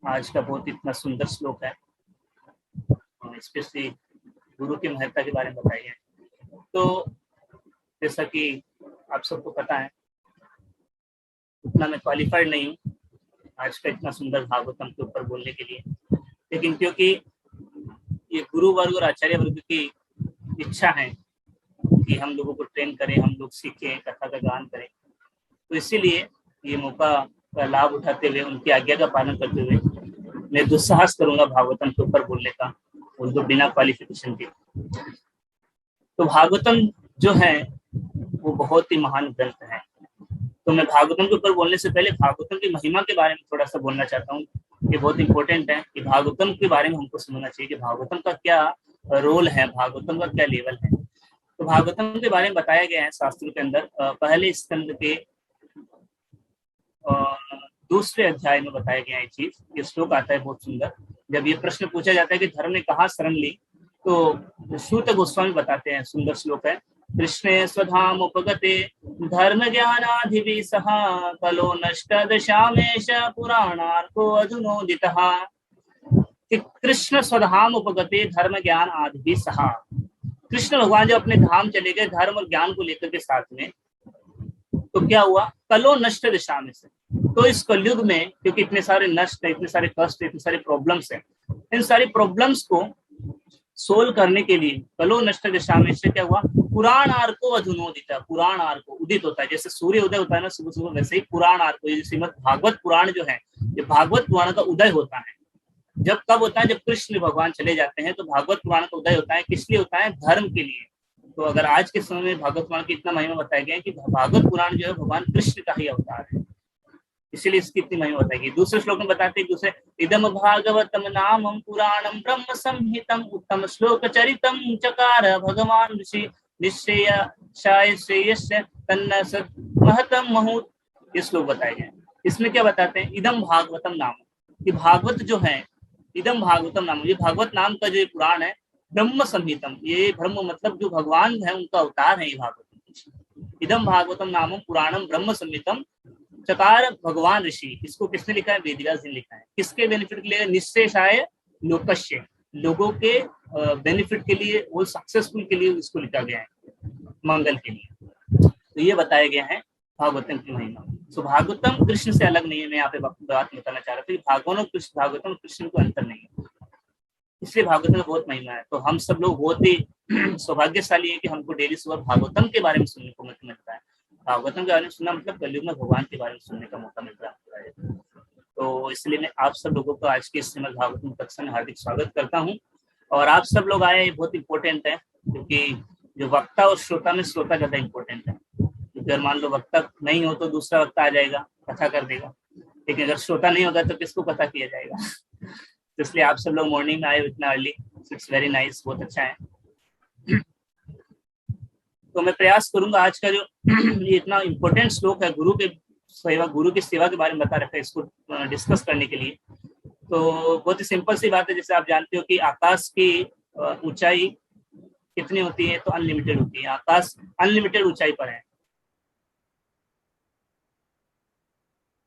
आज का बहुत इतना सुंदर श्लोक है, स्पेशली गुरु की महत्ता के बारे में बताई है। तो जैसा कि आप सबको पता है, उतना मैं क्वालिफाइड नहीं हूँ आज का इतना सुंदर भागवतम के ऊपर बोलने के लिए, लेकिन क्योंकि ये गुरु वर्ग और आचार्य वर्ग की इच्छा है कि हम लोगों को ट्रेन करें, हम लोग सीखें, कथा का गान करें, तो इसीलिए ये मौका का लाभ उठाते हुए, उनकी आज्ञा का पालन करते हुए मैं दुस्साहस करूंगा भागवतम के ऊपर बोलने का, उनको बिना क्वालिफिकेशन के। तो भागवतम जो है वो बहुत ही महान ग्रंथ है। तो मैं भागवतम के ऊपर बोलने से पहले भागवतम की महिमा के बारे में थोड़ा सा बोलना चाहता हूँ। ये बहुत इंपॉर्टेंट है कि भागवतम के बारे में हमको समझना चाहिए कि भागवतम का क्या रोल है, भागवतम का क्या लेवल है। तो भागवतम के बारे में बताया गया है शास्त्रों के अंदर, पहले स्कंद के दूसरे अध्याय में बताया गया है चीज। ये श्लोक आता है बहुत सुंदर। जब ये प्रश्न पूछा जाता है कि धर्म ने कहाँ शरण ली, तो सूत गोस्वामी बताते हैं, सुंदर श्लोक है। कृष्णे स्वधाम उपगते धर्म ज्ञानाधिविसः कलो नष्ट दशामेश पुराणार्को अधुनोदितः। कृष्ण स्वधाम उपगते धर्म ज्ञान आधिविसः। कृष्ण भगवान जब अपने धाम चले गए धर्म और ज्ञान को लेकर के साथ में, तो क्या हुआ? कलो नष्ट दिशा में से। तो इस कलयुग में क्योंकि इतने सारे नष्ट है, इतने सारे कष्ट, इतने सारे प्रॉब्लम्स हैं, इन सारी प्रॉब्लम्स को सोल्व करने के लिए कलो नष्ट दिशा में से क्या हुआ? पुराण आर्को अधुनोदिता। पुराण आर्को उदित होता है, जैसे सूर्य उदय होता है ना सुबह सुबह, वैसे ही पुराण आर्को, ये श्रीमद् भागवत पुराण जो है, ये भागवत पुराण का उदय होता है। जब कब होता है? जब कृष्ण भगवान चले जाते हैं, तो भागवत पुराण का उदय होता है। किस लिए होता है? धर्म के लिए। तो अगर आज के समय में भागवत पुराण की इतना महिमा बताया गया है कि भागवत पुराण जो है भगवान कृष्ण का ही अवतार है, इसीलिए इसकी इतनी महिमा बताई गई। दूसरे श्लोक में बताते हैं, दूसरे इदम भागवतम नामम पुराणम ब्रह्म संहितम उत्तम श्लोक चरितम चकार भगवान ऋषि निश्चय श्रेयस्य तन्न सत् महतम महूत। ये श्लोक बताए गए। इसमें क्या बताते हैं? इदम भागवतम नाम, कि भागवत जो है, इदम भागवतम नाम, ये भागवत नाम का जो पुराण है, ब्रह्म संहितम, ये ब्रह्म मतलब जो भगवान है उनका अवतार है ये भागवत। इदम भागवतम नामम पुराणम ब्रह्म संहितम चकार भगवान ऋषि। इसको किसने लिखा है? वेदव्यास जी ने लिखा है। किसके बेनिफिट के लिए? निश्चेषाय लोकस्य, लोगों के बेनिफिट के लिए, वो सक्सेसफुल के लिए इसको लिखा गया है, मंगल के लिए। तो ये बताया गया है भागवतम की महिमा। तो भागवतम कृष्ण से अलग नहीं है। मैं यहाँ पे बात बताना चाह रहा था कि भागवतम कृष्ण को अंतर नहीं है, इसलिए भागवतम में बहुत महिमा है। तो हम सब लोग बहुत ही सौभाग्यशाली है कि हमको डेली सुबह भागवतम के बारे में सुनने को मिलता है। भागवतम के बारे में सुनना मतलब कलयुग में भगवान के बारे में सुनने का मौका मिल रहा है। तो इसलिए मैं आप सब लोगों को आज के श्रीमद् भागवतम कक्षा में हार्दिक स्वागत करता हूँ। और आप सब लोग आए, बहुत इंपॉर्टेंट है, क्योंकि जो वक्ता और श्रोता में श्रोता ज्यादा इंपॉर्टेंट है। क्योंकि अगर मान लो वक्ता नहीं हो तो दूसरा वक्ता आ जाएगा, कथा कर देगा, लेकिन अगर श्रोता नहीं होगा तो किसको कथा किया जाएगा। तो इसलिए आप सब लोग मॉर्निंग में आए इतना अर्ली, इट्स वेरी नाइस, बहुत अच्छा है। तो मैं प्रयास करूंगा आज का जो ये इतना इम्पोर्टेंट श्लोक है, गुरु की सेवा के बारे में बता रखा है, इसको डिस्कस करने के लिए। तो बहुत ही सिंपल सी बात है, जैसे आप जानते हो कि आकाश की ऊंचाई कितनी होती है? तो अनलिमिटेड होती है। आकाश अनलिमिटेड ऊंचाई पर है।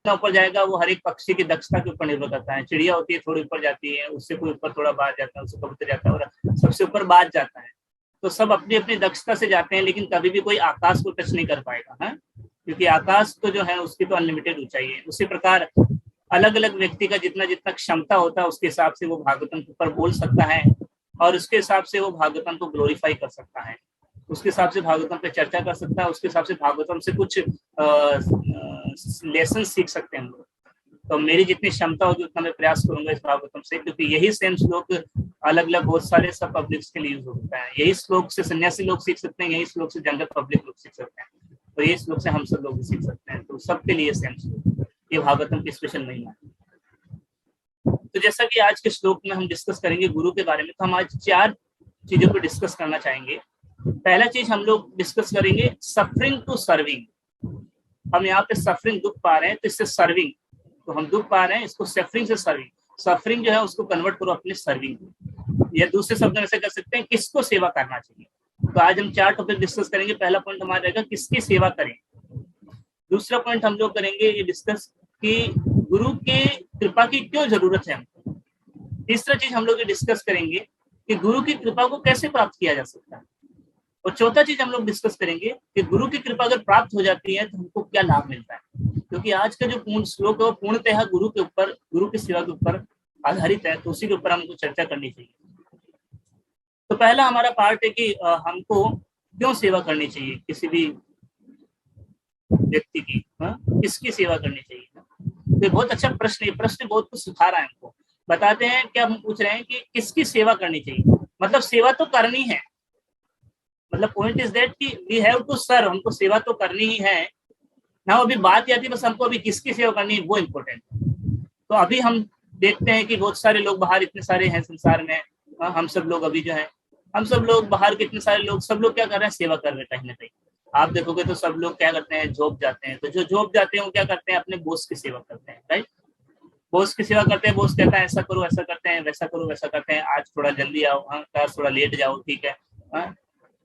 ऊपर जाएगा वो हर एक पक्षी की दक्षता के ऊपर निर्भर करता है। चिड़िया होती है थोड़ी ऊपर जाती है, उससे कोई ऊपर थोड़ा बाहर जाता है, उससे कबूतर जाता है और सबसे ऊपर बाज जाता है। तो सब अपनी अपनी दक्षता से जाते हैं, लेकिन कभी भी कोई आकाश को टच नहीं कर पाएगा है, क्योंकि आकाश तो जो है उसकी तो अनलिमिटेड ऊंचाई है। उसी प्रकार अलग अलग व्यक्ति का जितना जितना क्षमता होता है उसके हिसाब से वो भागवतम के ऊपर बोल सकता है, और उसके हिसाब से वो भागवतम को ग्लोरीफाई कर सकता है, उसके हिसाब से भागवतम पे चर्चा कर सकता है, उसके हिसाब से भागवतम से कुछ लेसन सीख सकते हैं हम लोग। तो मेरी जितनी क्षमता होगी उतना मैं प्रयास करूंगा इस भागवतम से, क्योंकि यही सेम श्लोक अलग अलग बहुत सारे सब पब्लिक्स के लिए यूज होता है। यही श्लोक से सन्यासी लोग सीख सकते हैं, यही श्लोक से जनरल पब्लिक लोग सीख सकते हैं, तो यही श्लोक से हम सब लोग भी सीख सकते हैं। तो सबके लिए सेम श्लोक, ये भागवतम की स्पेशल महिमा है। तो जैसा कि आज के श्लोक में हम डिस्कस करेंगे गुरु के बारे में, तो हम आज 4 चीजों को डिस्कस करना चाहेंगे। पहला चीज हम लोग डिस्कस करेंगे सफरिंग टू सर्विंग। हम यहाँ पे सफरिंग दुख पा रहे हैं, तो इससे सर्विंग, तो हम दुख पा रहे हैं, इसको सफरिंग से सर्विंग, सफरिंग जो है उसको कन्वर्ट करो अपने सर्विंग। या दूसरे शब्द में ऐसे कर सकते हैं, किसको सेवा करना चाहिए। तो आज हम 4 टॉपिक डिस्कस करेंगे। पहला पॉइंट हमारा रहेगा किसकी सेवा करें। दूसरा पॉइंट हम लोग करेंगे ये डिस्कस कि गुरु के कृपा की क्यों जरूरत है हमको। तीसरा चीज हम लोग ये डिस्कस करेंगे कि गुरु की कृपा को कैसे प्राप्त किया जा सकता है। और चौथा चीज हम लोग डिस्कस करेंगे कि गुरु की कृपा अगर प्राप्त हो जाती है तो हमको क्या लाभ मिलता है, क्योंकि आज का जो पूर्ण श्लोक है वो पूर्णतः गुरु के ऊपर, गुरु की सेवा के ऊपर आधारित है, तो उसी के ऊपर हमको चर्चा करनी चाहिए। तो पहला हमारा पार्ट है कि हमको क्यों सेवा करनी चाहिए, किसी भी व्यक्ति की, किसकी सेवा करनी चाहिए। तो ये बहुत अच्छा प्रश्न है, प्रश्न बहुत कुछ सिखा रहा है हमको। बताते हैं क्या हम पूछ रहे हैं कि किसकी सेवा करनी चाहिए, मतलब सेवा तो करनी है, मतलब पॉइंट इज दैट कि वी हैव टू सर्व, हमको सेवा तो करनी ही है ना। अभी बात आती है बस हमको अभी किसकी सेवा करनी है वो इम्पोर्टेंट है। तो अभी हम देखते हैं कि बहुत सारे लोग बाहर, इतने सारे हैं संसार में, हम सब लोग अभी जो है, हम सब लोग बाहर के इतने सारे लोग, सब लोग क्या कर रहे हैं, सेवा कर रहे हैं कहीं ना कहीं। आप देखोगे तो सब लोग क्या करते हैं, जॉब जाते हैं, तो जो जॉब जाते हैं वो क्या करते हैं, अपने बॉस की सेवा करते हैं, राइट। बॉस की सेवा करते हैं, बॉस कहता है ऐसा करो, ऐसा करते हैं, वैसा करो, वैसा करते हैं, आज थोड़ा जल्दी आओ, हाँ, थोड़ा लेट जाओ, ठीक है, हाँ,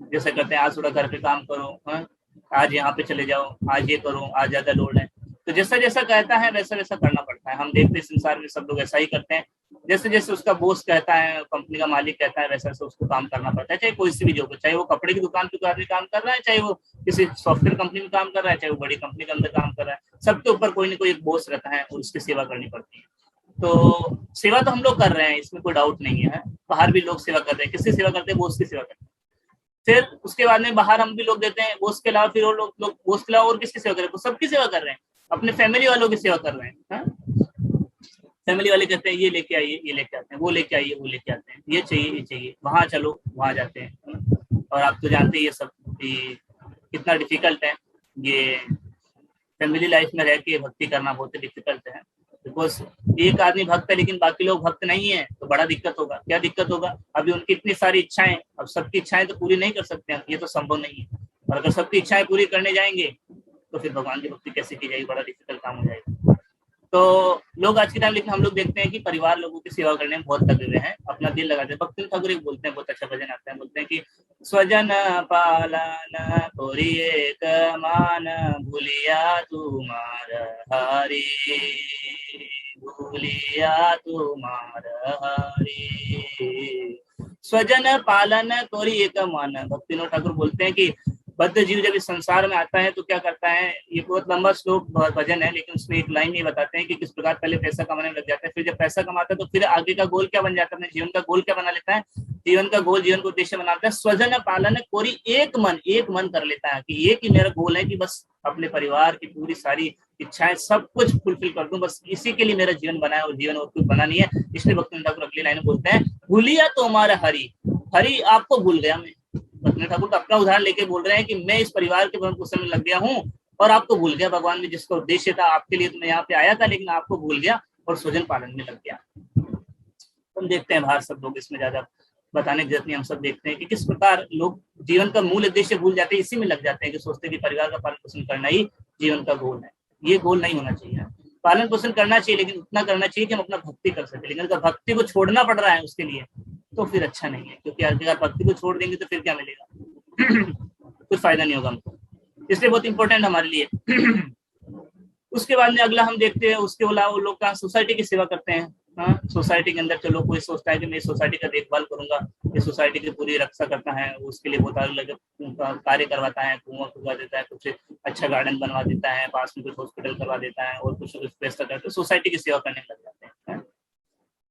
जैसे करते हैं, आज थोड़ा घर पे काम करो, हाँ, आज यहाँ पे चले जाओ, आज ये करो, आज ज्यादा लोड है। तो जैसा जैसा कहता है वैसा वैसा करना पड़ता है। हम देखते हैं संसार में सब लोग ऐसा ही करते हैं, जैसे जैसे उसका बॉस कहता है, कंपनी का मालिक कहता है, वैसा वैसा उसको काम करना पड़ता है, चाहे कोई सी भी जॉब हो, चाहे वो कपड़े की दुकान पे आदमी काम कर रहा है, चाहे वो किसी सॉफ्टवेयर कंपनी में काम कर रहा है, चाहे वो बड़ी कंपनी के अंदर काम कर रहा है, सबके ऊपर कोई ना कोई एक बॉस रहता है और उसकी सेवा करनी पड़ती है। तो सेवा तो हम लोग कर रहे हैं, इसमें कोई डाउट नहीं है। बाहर भी लोग सेवा कर रहे हैं, किसकी सेवा करते हैं, बॉस की सेवा करते हैं। फिर उसके बाद में बाहर हम भी लोग देते हैं, बॉस के अलावा फिर और लोग बॉस के अलावा और किसकी सेवा कर रहे हैं, सबकी सेवा कर रहे हैं, अपने फैमिली वालों की सेवा कर रहे हैं। फैमिली वाले कहते हैं ये लेके आइए, ये लेके आते हैं, वो लेके आइए, वो लेके आते हैं, ये चाहिए, ये चाहिए, वहां चलो, वहां जाते हैं। और आप तो जानते हैं ये सब कितना डिफिकल्ट है, ये फैमिली लाइफ में रह के भक्ति करना बहुत डिफिकल्ट है। बिकॉज एक आदमी भक्त है लेकिन बाकी लोग भक्त नहीं है, तो बड़ा दिक्कत होगा। क्या दिक्कत होगा, अभी उनकी इतनी सारी इच्छाएं, अब सबकी इच्छाएं तो पूरी नहीं कर सकते हैं, ये तो संभव नहीं है। और अगर सबकी इच्छाएं पूरी करने जाएंगे तो फिर भगवान की भक्ति कैसे की जाएगी, बड़ा डिफिकल्ट काम हो जाएगा। तो लोग आज के टाइम, लेकिन हम लोग देखते हैं कि परिवार लोगों की सेवा करने में बहुत लगे हुए हैं, अपना दिल लगाते हैं। भक्ति ठाकुर बोलते हैं, बहुत अच्छा भजन आता है, बोलते हैं कि स्वजन पालन कोरिए मान, भूलिया तुम्हार हरि, भूलिया तुम्हार हरि। स्वजन पालन कोरिए मान, भक्ति ठाकुर बोलते हैं कि बद्ध जीव जब इस संसार में आता है तो क्या करता है, ये बहुत लंबा श्लोक भजन है, लेकिन उसमें एक लाइन ये बताते हैं कि किस प्रकार पहले पैसा कमाने लग जाता है, फिर जब पैसा कमाता है तो फिर आगे का गोल क्या बन जाता है, अपने जीवन का गोल क्या बना लेता है, जीवन का गोल, जीवन का उद्देश्य बनाता है, स्वजन पालन कोरी एक मन कर लेता है कि ये कि मेरा गोल है कि बस अपने परिवार की पूरी सारी इच्छाएं सब कुछ फुलफिल कर दूं, बस इसी के लिए मेरा जीवन बना है और जीवन और कुछ बना नहीं है। इसलिए भक्ति ठाकुर अगली लाइन बोलते हैं, भूलिया तो हमारा हरि, हरि आपको भूल गया मैं। भक्ति ठाकुर तो अपना उदाहरण लेके बोल रहे हैं कि मैं इस परिवार के भरण पोषण में लग गया हूँ और आपको भूल गया। भगवान ने जिसका उद्देश्य था आपके लिए, तो मैं यहाँ पे आया था, लेकिन आपको भूल गया और स्वजन पालन में लग गया। हम देखते हैं बाहर सब लोग, इसमें ज्यादा बताने की जरूरत नहीं, हम सब देखते हैं कि किस प्रकार लोग जीवन का मूल उद्देश्य भूल जाते हैं, इसी में लग जाते हैं कि सोचते हैं कि परिवार का पालन पोषण करना ही जीवन का गोल है। ये गोल नहीं होना चाहिए। पालन पोषण करना चाहिए, लेकिन उतना करना चाहिए कि हम अपना भक्ति कर सके। लेकिन अगर भक्ति को छोड़ना पड़ रहा है उसके लिए तो फिर अच्छा नहीं है, क्योंकि अगर भक्ति को छोड़ देंगे तो फिर क्या मिलेगा कुछ फायदा नहीं होगा हमको। इसलिए बहुत इंपॉर्टेंट हमारे लिए। उसके बाद में अगला हम देखते हैं, उसके अलावा लोग कहाँ सोसाइटी की सेवा करते हैं। हाँ, सोसाइटी के अंदर चलो कोई सोचता है कि मैं सोसाइटी का देखभाल करूंगा, ये सोसाइटी की पूरी रक्षा करता है, उसके लिए बहुत अलग कार्य करवाता है, कुआं खुदवा देता है, कुछ अच्छा गार्डन बनवा देता है, पास में कुछ हॉस्पिटल करवा देता है और कुछ व्यवस्था करते हैं, सोसाइटी की सेवा करने लग जाते हैं।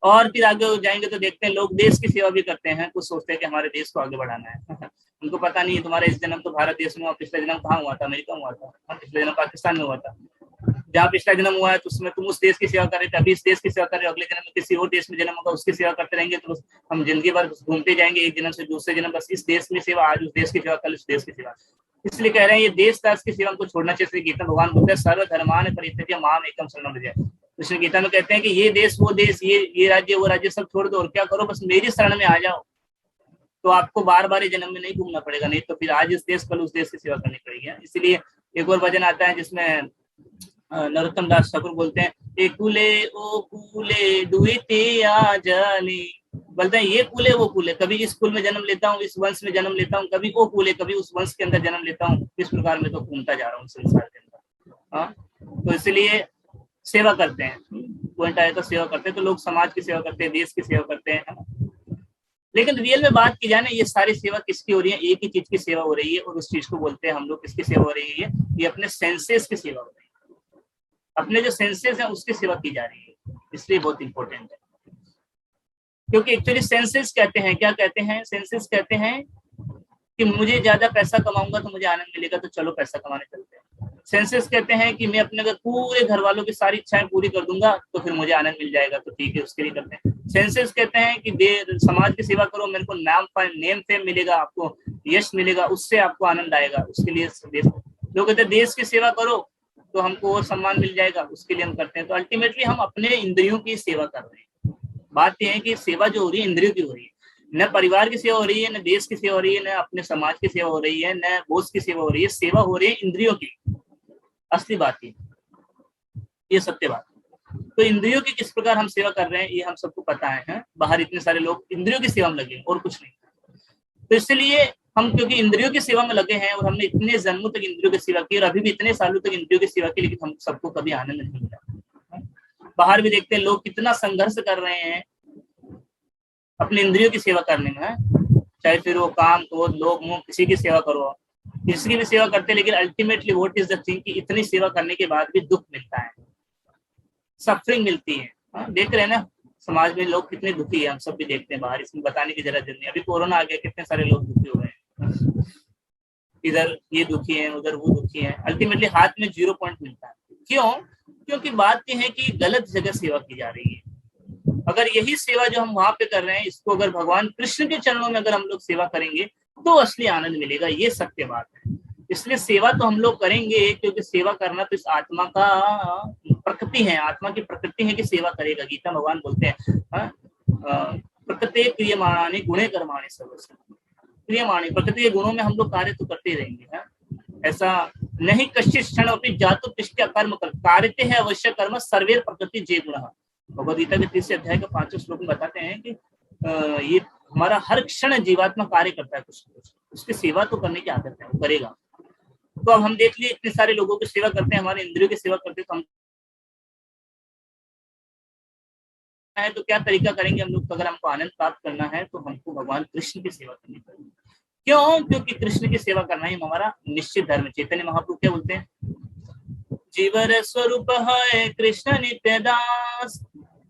और फिर आगे जाएंगे तो देखते हैं लोग देश की सेवा भी करते हैं। कुछ सोचते हैं कि हमारे देश को आगे बढ़ाना है। उनको पता नहीं है तुम्हारा इस जन्म तो भारत देश में हुआ, पिछले जन्म कहाँ हुआ था, अमेरिका में हुआ था, पिछले जन्म पाकिस्तान में हुआ था। जहाँ पिछला जन्म हुआ है तो उसमें तुम उस देश की सेवा कर रहे थे, अभी इस देश की सेवा कर रहे हो, अगले जन्म में किसी और देश में जन्म होगा उसकी सेवा करते रहेंगे तो हम जिंदगी भर घूमते जाएंगे एक जन्म से दूसरे जन्म, बस इस देश में सेवा, आज उस देश की सेवा, कल उस देश की सेवा। इसलिए कह रहे हैं ये देश दास की सेवा को छोड़ना चाहिए। गीता भगवान बोलते हैं सर्वधर्मान परित्यज्य माम एकम शरणम व्रज। कृष्ण गीता में कहते हैं कि ये देश वो देश, ये राज्य वो राज्य सब छोड़ दो और क्या करो, बस मेरी शरण में आ जाओ, तो आपको बार बार जन्म में नहीं घूमना पड़ेगा, नहीं तो फिर आज इस देश कल उस देश की सेवा करनी पड़ेगी। इसलिए एक और वचन आता है जिसमें नरोत्तम दास ठाकुर बोलते हैं, एकुले ओ कुले दुइते आजनी, बोलते हैं ये कुले वो कुले, कभी इस कुल में जन्म लेता हूँ, इस वंश में जन्म लेता हूँ, कभी वो कुले, कभी उस वंश के अंदर जन्म लेता हूँ। इस प्रकार में तो घूमता जा रहा हूँ संसार के अंदर। हाँ, तो इसलिए सेवा करते हैं, पॉइंट आया तो सेवा करते हैं, तो लोग समाज की सेवा करते हैं, देश की सेवा करते हैं, है ना। लेकिन रियल में बात की जाए ना, ये सारी सेवा किसकी हो रही है? एक ही चीज की सेवा हो रही है, और उस चीज को बोलते हैं हम लोग किसकी सेवा हो रही है? ये अपने सेंसेस की सेवा हो रही है, अपने जो सेंसेस हैं उसकी सेवा की जा रही है, इसलिए बहुत इंपॉर्टेंट है। क्योंकि एक्चुअली सेंसेस कहते हैं, क्या कहते हैं? सेंसेस कहते हैं कि मुझे ज्यादा पैसा कमाऊंगा तो मुझे आनंद मिलेगा, तो चलो पैसा कमाने चलते हैं। सेंसेस कहते हैं कि मैं अपने अगर पूरे घर वालों की सारी इच्छाएं पूरी कर दूंगा तो फिर मुझे आनंद मिल जाएगा, तो ठीक है, उसके लिए करते हैं। सेंसेस कहते हैं कि समाज की सेवा करो, मेरे को नेम फेम मिलेगा, आपको यश मिलेगा, उससे आपको आनंद आएगा, उसके लिए लोग कहते हैं देश की सेवा करो तो हमको और सम्मान मिल जाएगा, उसके लिए हम करते हैं। तो अल्टीमेटली हम अपने इंद्रियों की सेवा कर रहे हैं। बात यह है कि सेवा जो हो रही है इंद्रियों की हो रही है, न परिवार की सेवा हो रही है, न देश की सेवा हो रही है, न अपने समाज की सेवा हो रही है, न बोस की सेवा हो रही है, सेवा हो रही है इंद्रियों की। असली बात ये सत्य बात। तो इंद्रियों की किस प्रकार हम सेवा कर रहे हैं ये हम सबको पता है? बाहर इतने सारे लोग इंद्रियों की सेवा में लगे और कुछ नहीं। तो इसलिए हम क्योंकि इंद्रियों की सेवा में लगे हैं और हमने इतने जन्मों तक इंद्रियों की सेवा की और अभी भी इतने सालों तक इंद्रियों की सेवा की, लेकिन हम सबको कभी आनंद नहीं मिला। बाहर भी देखते हैं लोग कितना संघर्ष कर रहे हैं अपने इंद्रियों की सेवा करने में, चाहे फिर वो काम, क्रोध, लोभ, मोह, किसी की सेवा करो, किसी की भी सेवा करते हैं, लेकिन ultimately what is the thing कि इतनी सेवा करने के बाद भी दुख मिलता है, सफरिंग मिलती है। देख रहे हैं ना समाज में लोग कितने दुखी है, हम सब भी देखते हैं बाहर, इसमें बताने की जरूरत नहीं। अभी कोरोना आ गया, कितने सारे लोग दुखी हो गए हैं, इधर ये दुखी है, उधर वो दुखी है, अल्टीमेटली हाथ में 0 पॉइंट मिलता है। क्यों? क्योंकि बात यह है कि गलत जगह सेवा की जा रही है। अगर यही सेवा जो हम वहां पे कर रहे हैं, इसको अगर भगवान कृष्ण के चरणों में अगर हम लोग सेवा करेंगे तो असली आनंद मिलेगा, ये सत्य बात है। इसलिए सेवा तो हम लोग करेंगे, क्योंकि सेवा करना तो इस आत्मा का प्रकृति है, आत्मा की प्रकृति है कि सेवा करेगा। गीता भगवान बोलते हैं प्रकृति क्रियमाणानि गुणे कर्माणि सर्वस्य, क्रियमाणी प्रकृति के गुणों में हम लोग कार्य तो करते रहेंगे, है? ऐसा नहीं कश्चित क्षण अपनी जातु पिष्ट कर्म कर कार्यते है अवश्य कर्म सर्वेर प्रकृति जे गुण। भगवद गीता के 3 अध्याय के 5 श्लोक में बताते हैं कि ये हमारा हर क्षण जीवात्मा कार्य करता है कुछ कुछ, उसकी सेवा तो करने की आदत है, वो करेगा। तो अब हम देख लिए इतने सारे लोगों की सेवा करते हैं, हमारे इंद्रियों की सेवा करते हैं, तो हम है तो क्या तरीका करेंगे हम लोग? तो अगर हमको आनंद प्राप्त करना है तो हमको भगवान कृष्ण की सेवा करनी पड़ेगी। क्यों? क्योंकि कृष्ण की सेवा करना ही हमारा निश्चित धर्म। चैतन्य महाप्रभु क्या बोलते हैं? जीवर स्वरूप है कृष्ण नित्य दास,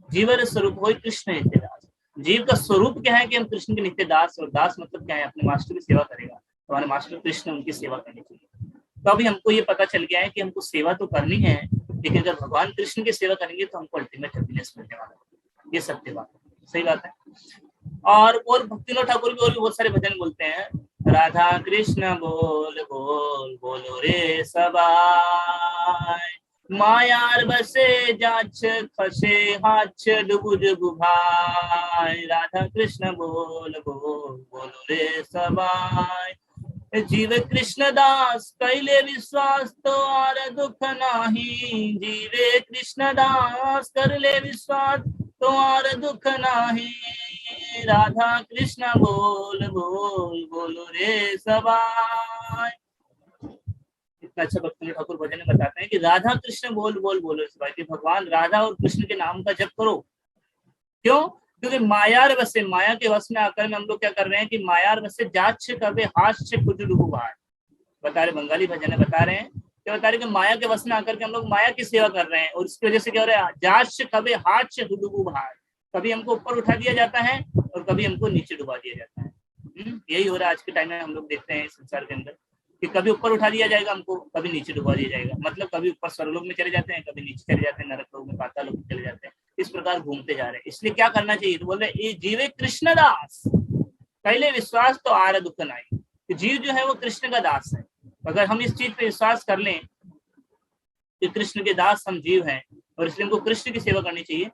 जीवर स्वरूप हो कृष्ण नित्य दास। जीव का स्वरूप क्या है कि हम कृष्ण के नित्य दास, और दास मतलब क्या है? अपने मास्टर की सेवा करेगा, तो हमारे मास्टर कृष्ण, उनकी सेवा करनी चाहिए। तो अभी हमको ये पता चल गया है कि हमको सेवा तो करनी है, लेकिन अगर भगवान कृष्ण की सेवा करेंगे तो हमको अल्टीमेट हैप्पीनेस मिलने वाला है, ये सत्य बात है, सही बात है। और भक्तिनाथ ठाकुर भी और भी बहुत सारे भजन बोलते हैं, राधा कृष्ण बोल बोल बोलो रे सबाय, मायार बसे जाछ खसे हाछ डुबु डुबु भाई, राधा कृष्ण बोल बोल बोलो रे सबाय, जीव कृष्ण दास कैले विश्वास तो आर दुख नाही, जीवे कृष्ण दास कर ले विश्वास तो आर दुख नाही, राधा कृष्ण बोल बोल बोलो रे सबाय। इतना अच्छा भक्ति ठाकुर भजन में बताते हैं कि राधा कृष्ण बोल बोल बोलो रे सबाय, कि भगवान राधा और कृष्ण के नाम का जप करो। क्यों? क्योंकि मायार वसे, माया के वश में आकर में हम लोग क्या कर रहे हैं कि मायार वसे जाच कवे हाथ से खुद डूबू भाई, बता रहे बंगाली भजन बता रहे हैं, क्या बता रहे कि माया के वश में आकर के हम लोग माया की सेवा कर रहे हैं, और इसकी वजह से क्या हो रहा है? जाच कवे हाथ से डूबू भाई, कभी हमको ऊपर उठा दिया जाता है और कभी हमको नीचे डुबा दिया जाता है। यही हो रहा है आज के टाइम में, हम लोग देखते हैं संसार के अंदर कि कभी ऊपर उठा दिया जाएगा हमको, कभी नीचे डुबा दिया जाएगा। मतलब कभी ऊपर स्वर्गलोक में चले जाते हैं, कभी नीचे चले जाते हैं, नरक लोक में, पाताल लोक में चले जाते हैं, इस प्रकार घूमते जा रहे हैं। इसलिए क्या करना चाहिए? तो बोल रहे जीवे कृष्णदास पहले विश्वास तो आर दुख नाई, कि जीव जो है वो कृष्ण का दास है। अगर हम इस चीज पे विश्वास कर लें कि कृष्ण के दास हम जीव हैं और इसलिए हमको कृष्ण की सेवा करनी चाहिए,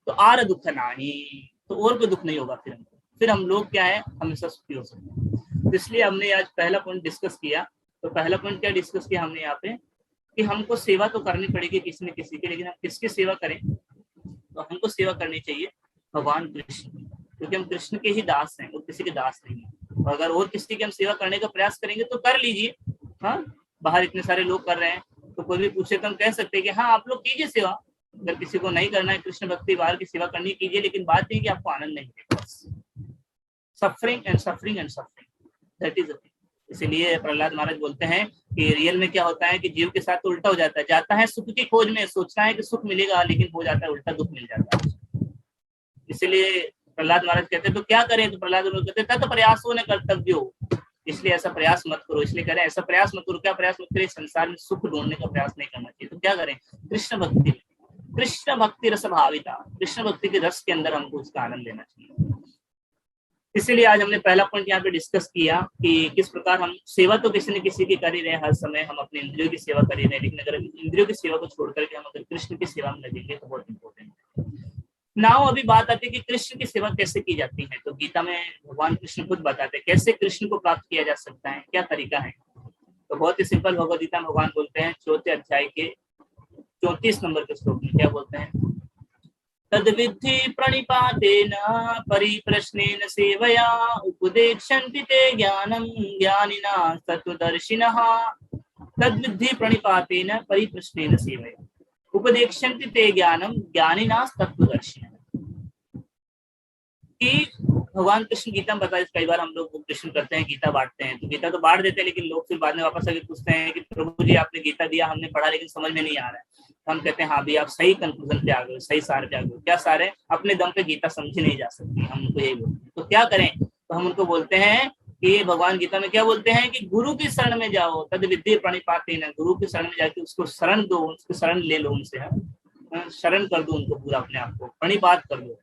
तो आर दुख नाही, तो और कोई दुख नहीं होगा फिर हम लोग क्या है, हमेशा सुखी हो सकते हैं। तो इसलिए हमने आज पहला पॉइंट डिस्कस किया। तो पहला पॉइंट क्या डिस्कस किया हमने यहाँ पे कि हमको सेवा तो करनी पड़ेगी किसी न किसी की, लेकिन हम किसकी सेवा करें? तो हमको सेवा करनी चाहिए भगवान कृष्ण की, क्योंकि हम कृष्ण के ही दास हैं और किसी के दास नहीं है। और अगर और किसी की हम सेवा करने का प्रयास करेंगे तो कर लीजिए, हाँ, बाहर इतने सारे लोग कर रहे हैं, तो कोई भी पूछे तो हम कह सकते हैं कि हाँ आप लोग कीजिए सेवा, अगर किसी को नहीं करना है कृष्ण भक्ति, बाहर की सेवा करनी कीजिए, लेकिन बात नहीं कि आपको आनंद नहीं मिलेगा। Suffering and suffering and suffering, that is the thing. इसीलिए प्रहलाद महाराज बोलते हैं कि रियल में क्या होता है कि जीव के साथ तो उल्टा हो जाता है, जाता है सुख की खोज में, सोचता है कि सुख मिलेगा, लेकिन हो जाता है उल्टा, दुख मिल जाता है। इसलिए प्रहलाद महाराज कहते हैं तो क्या करें, तो प्रहलाद महाराज कहते हैं तत् प्रयासों ने कर्तव्यो, इसलिए ऐसा प्रयास मत करो। इसलिए करें ऐसा प्रयास मत करो, क्या प्रयास मत करें, संसार में सुख ढूंढने का प्रयास नहीं करना चाहिए। तो क्या करें, कृष्ण भक्ति, कृष्ण भक्ति रस भाविता, कृष्ण भक्ति के रस के अंदर हमको उसका आनंद लेना चाहिए। इसीलिए आज हमने पहला पॉइंट यहाँ पे डिस्कस किया कि किस प्रकार हम सेवा तो किसी न किसी की कर ही रहे हैं, हर समय हम अपने इंद्रियों की सेवा कर ही रहे हैं, लेकिन अगर इंद्रियों की सेवा को छोड़ करके हम अगर कृष्ण की सेवा में लगेंगे तो बहुत इंपॉर्टेंट है। नाउ अभी बात आती है कि कृष्ण की सेवा कैसे की जाती है। तो गीता में भगवान कृष्ण खुद बताते हैं कैसे कृष्ण को प्राप्त किया जा सकता है, क्या तरीका है। तो बहुत ही सिंपल, भगवद गीता में भगवान बोलते हैं 4 अध्याय के 34 नंबर के श्लोक में क्या बोलते हैं, तद्विद्धि प्रणिपातेन परिप्रश्नेन सेवया उपदेक्षन्ति ते ज्ञानं ज्ञानिनः तत्त्वदर्शिनः। तद्विद्धि प्रणिपातेन परिप्रश्नेन सेवया उपदेक्षन्ति ते ज्ञानं ज्ञानिनः तत्त्वदर्शिनः। कि भगवान कृष्ण गीता में बताया, कई बार हम लोग कृष्ण करते हैं, गीता बांटते हैं, तो गीता तो बांट देते हैं, लेकिन लोग फिर बाद में वापस आके पूछते हैं कि प्रभु जी आपने गीता दिया, हमने पढ़ा लेकिन समझ में नहीं आ रहा है। हम कहते हैं हाँ भी आप सही कंक्लूजन पे आ गए, सही सार पे आ गए। क्या सार है, अपने दम पे गीता समझी नहीं जा सकती, हम उनको यही बोलते हैं। तो क्या करें, तो हम उनको बोलते हैं कि भगवान गीता में क्या बोलते हैं कि गुरु की शरण में जाओ, तद विद्या प्रणिपातेन, गुरु की शरण में जाके उसको शरण दो, उसको शरण ले लो, उनसे शरण कर दो उनको पूरा अपने आप को, प्रणिपात कर दो,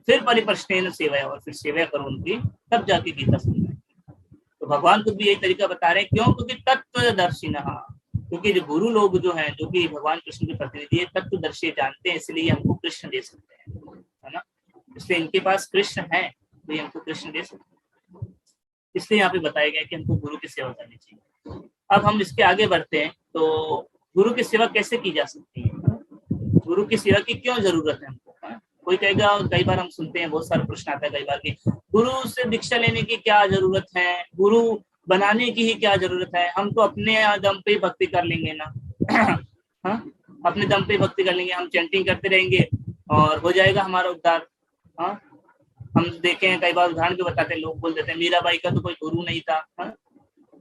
फिर परिप्रश्नेन सेवा, और फिर सेवा करो उनकी, तब जाके गीता समझाएंगे। तो भगवान खुद भी यही तरीका बता रहे हैं, क्यों, क्योंकि तत्वदर्शिनः, क्योंकि जो गुरु लोग जो हैं, जो कि भगवान कृष्ण के प्रतिनिधि है, तत्वदर्शी जानते हैं, इसलिए हमको कृष्ण दे सकते हैं, है ना। इसलिए इनके पास कृष्ण है तो ये हमको कृष्ण दे सकते हैं। इसलिए यहाँ पे बताया गया कि हमको गुरु की सेवा करनी चाहिए। अब हम इसके आगे बढ़ते हैं, तो गुरु की सेवा कैसे की जा सकती है, गुरु की सेवा की क्यों जरूरत है हमको। कोई कहेगा, कई बार हम सुनते हैं, बहुत सारा प्रश्न आता है कई बार कि गुरु से दीक्षा लेने की क्या जरूरत है, गुरु बनाने की ही क्या जरूरत है, हम तो अपने दम पे भक्ति कर लेंगे ना। हाँ, अपने दम पे भक्ति कर लेंगे, हम चैंटिंग करते रहेंगे और हो जाएगा हमारा उद्धार। हाँ, हम देखे हैं कई बार उदाहरण भी बताते हैं, लोग बोल देते हैं मीराबाई का तो कोई गुरु नहीं था। हाँ?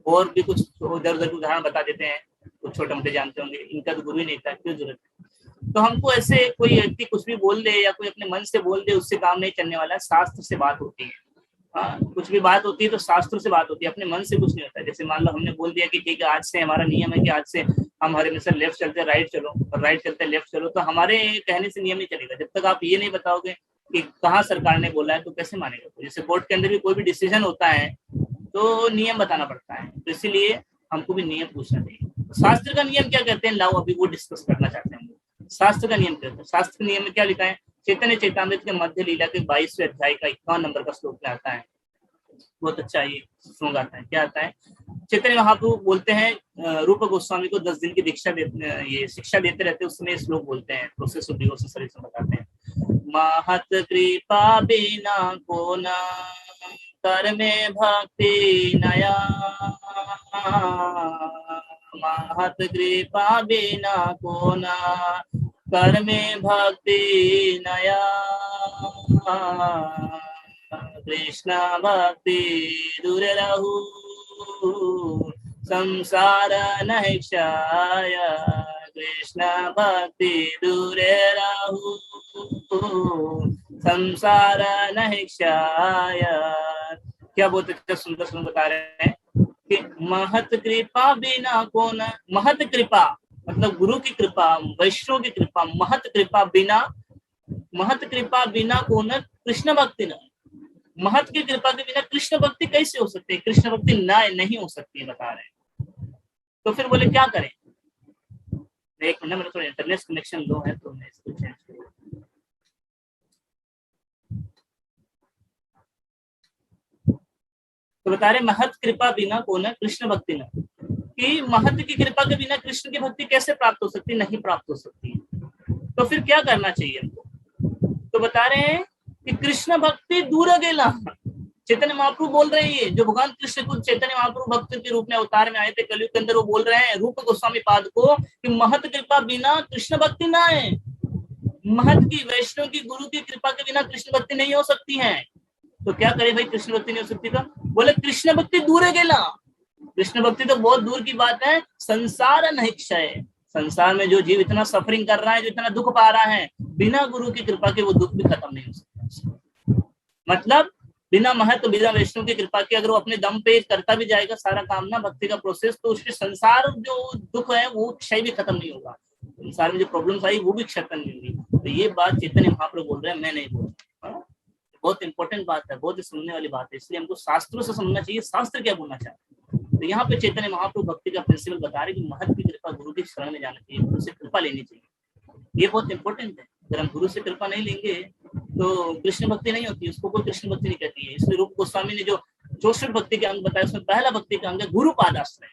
और भी कुछ उधर उधर उदाहरण बता देते हैं, कुछ छोटे मोटे जानते होंगे, इनका तो गुरु ही नहीं था, क्यों जरूरत है। तो हमको ऐसे कोई व्यक्ति कुछ भी बोल दे या कोई अपने मन से बोल दे, उससे काम नहीं चलने वाला है। शास्त्र से बात होती है। हाँ, कुछ भी बात होती है तो शास्त्र से बात होती है, अपने मन से कुछ नहीं होता है। जैसे मान लो हमने बोल दिया कि ठीक है, आज से हमारा नियम है कि आज से हम हमेशा लेफ्ट चलते राइट चलो, और राइट चलते लेफ्ट चलो, तो हमारे कहने से नियम नहीं चलेगा। जब तक आप ये नहीं बताओगे कि कहाँ सरकार ने बोला है, तो कैसे मानेगा। तो जैसे कोर्ट के अंदर भी कोई भी डिसीजन होता है तो नियम बताना पड़ता है, तो इसीलिए हमको भी नियम पूछना चाहिए। शास्त्र का नियम क्या कहते हैं, लाओ अभी वो डिस्कस करना चाहते हैं। शास्त्र का नियम कहते हैं, शास्त्र के नियम में क्या लिखा है, चैतन्य चैतामृत के मध्य लीला के 22वें अध्याय का 51 नंबर का श्लोक में आता है। बहुत अच्छा ये श्लोक आता है। क्या आता है, चैतन्य महाप्रभु बोलते हैं रूप गोस्वामी को 10 दिन की दीक्षा ये शिक्षा देते रहते, उस समय श्लोक बोलते हैं, प्रोसेस ऑफ डिवोशन सर्विस में बताते हैं, महत कृपा बिना को न कर में भक्ति नया, महत कृपा बिना को न कर में भक्ति नया, कृष्ण भक्ति दूर रहू संसार नहीं क्षय, कृष्ण भक्ति दूर रहू संसार नहीं क्षय। क्या बहुत अच्छा सुंदर सुंदर बता रहे हैं कि महत कृपा बिना कौन, महत कृपा मतलब गुरु की कृपा, वैष्णव की कृपा, महत कृपा बिना, महत कृपा बिना कौन कृष्ण भक्ति न, महत की कृपा के बिना कृष्ण भक्ति कैसे हो सकती है, कृष्ण भक्ति ना नहीं हो सकती है, बता रहे हैं। तो फिर बोले क्या करें, एक मिनट, मेरा थोड़ा इंटरनेट कनेक्शन लो है तो मैं इसको चेंज करूँ। तो बता रहे महत कृपा बिना कौन है कृष्ण भक्ति न, कि महत की कृपा के बिना कृष्ण की भक्ति कैसे प्राप्त हो सकती, नहीं प्राप्त हो सकती है। तो फिर क्या करना चाहिए हमको, तो बता रहे हैं कि कृष्ण भक्ति दूर गेला। चैतन्य महाप्रभु बोल रहे हैं, जो भगवान कृष्ण को चैतन्य महाप्रभु भक्त के रूप में अवतार में आए थे कलयुग के अंदर, वो बोल रहे हैं रूप गोस्वामी पाद को कि महत कृपा बिना कृष्ण भक्ति ना है। महत की, वैष्णव की, गुरु की कृपा के बिना कृष्ण भक्ति नहीं हो सकती है। तो क्या करे भाई, कृष्ण भक्ति नहीं हो सकती तो बोले कृष्ण भक्ति दूर है गेला। कृष्ण भक्ति तो बहुत दूर की बात है। संसार नहीं क्षय, संसार में जो जीव इतना सफरिंग कर रहा है, जो इतना दुख पा रहा है, बिना गुरु की कृपा के वो दुख भी खत्म नहीं हो सकता। मतलब बिना महत्व, बिना वैष्णव की कृपा के अगर वो अपने दम पे करता भी जाएगा सारा काम ना, भक्ति का प्रोसेस, तो उसके संसार जो दुख है वो क्षय भी खत्म नहीं होगा। संसार में जो प्रॉब्लम्स आई वो भी खत्म नहीं होगी। तो ये बात चैतन्य महाप्रभु बोल रहे हैं, मैं नहीं बोल रहा। बहुत इंपॉर्टेंट बात है, बहुत ही सुनने वाली बात है, इसलिए हमको शास्त्रों से समझना चाहिए शास्त्र क्या बोलना चाहते हैं। तो यहाँ पे चैतन्य महाप्रभु भक्ति का प्रिंसिपल बता रहे कि महत्व की कृपा, गुरु की शरण में जाना चाहिए, गुरु से कृपा लेनी चाहिए। ये बहुत इंपॉर्टेंट है। अगर हम गुरु से कृपा नहीं लेंगे तो कृष्ण भक्ति नहीं होती, उसको कोई कृष्ण भक्ति नहीं कहती है। इसलिए रूप गोस्वामी ने जो 64 भक्ति के अंग बताया, उसमें पहला भक्ति का अंग है गुरु पादाश्रय,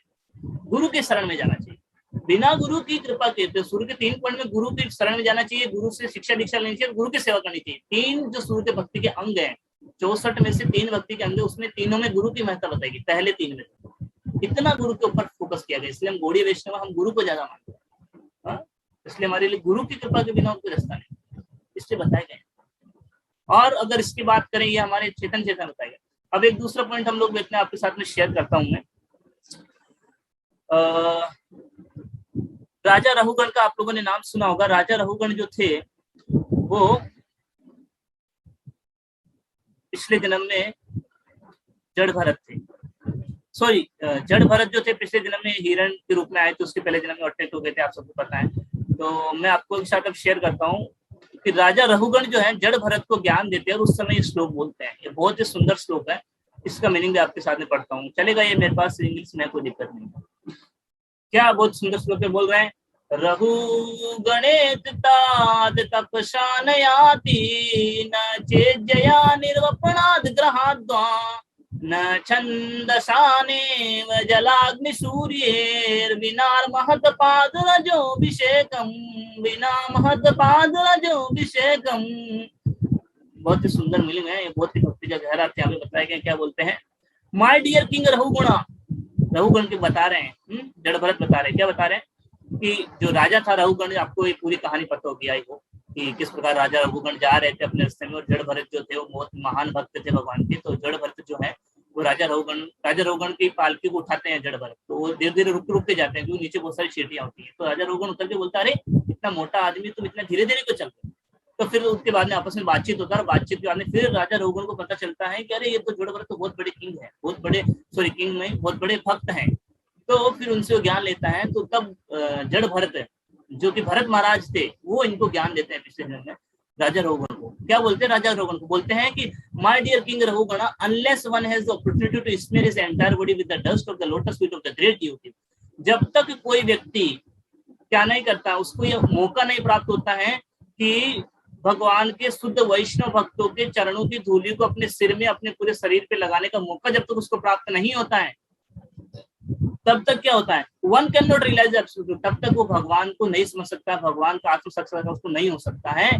गुरु के शरण में जाना चाहिए। बिना गुरु की कृपा के, तो सूर्य के 3 पॉइंट में गुरु की शरण में जाना चाहिए, गुरु से शिक्षा दीक्षा लेनी चाहिए, गुरु की सेवा करनी चाहिए। 3 जो सूर्य के भक्ति के अंग है, 64 में से 3 भक्ति के अंग, उसमें तीनों में गुरु की महत्ता बताएगी। पहले 3 में इतना गुरु के ऊपर फोकस किया गया, इसलिए हम गौड़ीय वैष्णव, हम गुरु को ज्यादा मानते हैं। इसलिए हमारे लिए गुरु की कृपा के बिना कोई रास्ता नहीं, इसलिए बताए गए। और अगर इसकी बात करें, ये हमारे चेतन बताएगा। अब एक दूसरा पॉइंट हम लोग देखते हैं, आपके साथ में शेयर करता हूं मैं। राजा रहुगण का आप लोगों ने नाम सुना होगा। राजा रहुगण जो थे वो पिछले जन्म में जड़ भरत थे। सॉरी, जड़ भरत जो थे पिछले जन्म में हिरण के रूप में आए थे, उसके पहले जन्म में अट्टे हो गए थे, आप सबको पता है। तो मैं आपको एक साथ अब शेयर करता हूँ कि राजा रहुगण जो है जड़ भरत को ज्ञान देते हैं और उस समय ये श्लोक बोलते हैं। ये बहुत ही सुंदर श्लोक है, इसका मीनिंग भी आपके साथ में पढ़ता हूँ, चलेगा? ये मेरे पास इंग्लिश में कोई दिक्कत नहीं। क्या बहुत सुंदर श्लोक में बोल रहे हैं, रहुगणेत तात तपशानयाति न चेज्जया निर्वपणाद ग्रहाद्वा न छन्दसानेव जलाग्नि सूर्येर्विनार महत पादरजोभिषेकम, बिना महत पादरजोभिषेकम। बहुत ही सुंदर मीनिंग है, ये बहुत ही भक्ति का गहरा अर्थ हमें बताया गया। क्या बोलते हैं, माय डियर किंग रहुगुणा, रहुगण के बता रहे हैं, जड़ भरत बता रहे हैं। क्या बता रहे हैं कि जो राजा था रहुगण, आपको ये पूरी कहानी पता होगी आई हो कि किस प्रकार राजा रहुगण जा रहे थे अपने रास्ते में, और जड़ भरत जो थे वो बहुत महान भक्त थे भगवान के। तो जड़ भरत जो है वो राजा रहुगण की पालकी को उठाते हैं जड़ भरत, तो वो धीरे धीरे रुक के जाते हैं, क्योंकि नीचे बहुत सारी सीढ़ियां होती है। तो राजा रहुगण उतर के बोलता है, अरे इतना मोटा आदमी तुम इतना धीरे धीरे क्यों चलते? तो फिर उसके बाद में आपस में बातचीत होता है, और बातचीत के बाद में फिर राजा रहुगण को पता चलता है कि अरे ये तो जड़ भरत तो बहुत बड़े किंग है, बहुत बड़े, सॉरी किंग में बहुत बड़े भक्त हैं। तो फिर उनसे वो ज्ञान लेता है। तो तब जड़ भरत जो कि भरत महाराज थे वो इनको ज्ञान देते हैं पिछले जन्म में राजा रहुगण को। क्या बोलते हैं राजा रहुगण को? बोलते हैं कि my dear king Rahugana, unless one has the opportunity to smear his entire body with the dust of the lotus feet of the great devotee, जब तक कोई व्यक्ति क्या नहीं करता, उसको यह मौका नहीं प्राप्त होता है कि भगवान के शुद्ध वैष्णव भक्तों के चरणों की धूलि को अपने सिर में, अपने पूरे शरीर पे लगाने का मौका जब तक उसको प्राप्त नहीं होता है, तब तक क्या होता है, one cannot realise absolute, तब तक वो भगवान को नहीं समझ सकता, भगवान का आत्म साक्षात्कार उसको नहीं हो सकता है।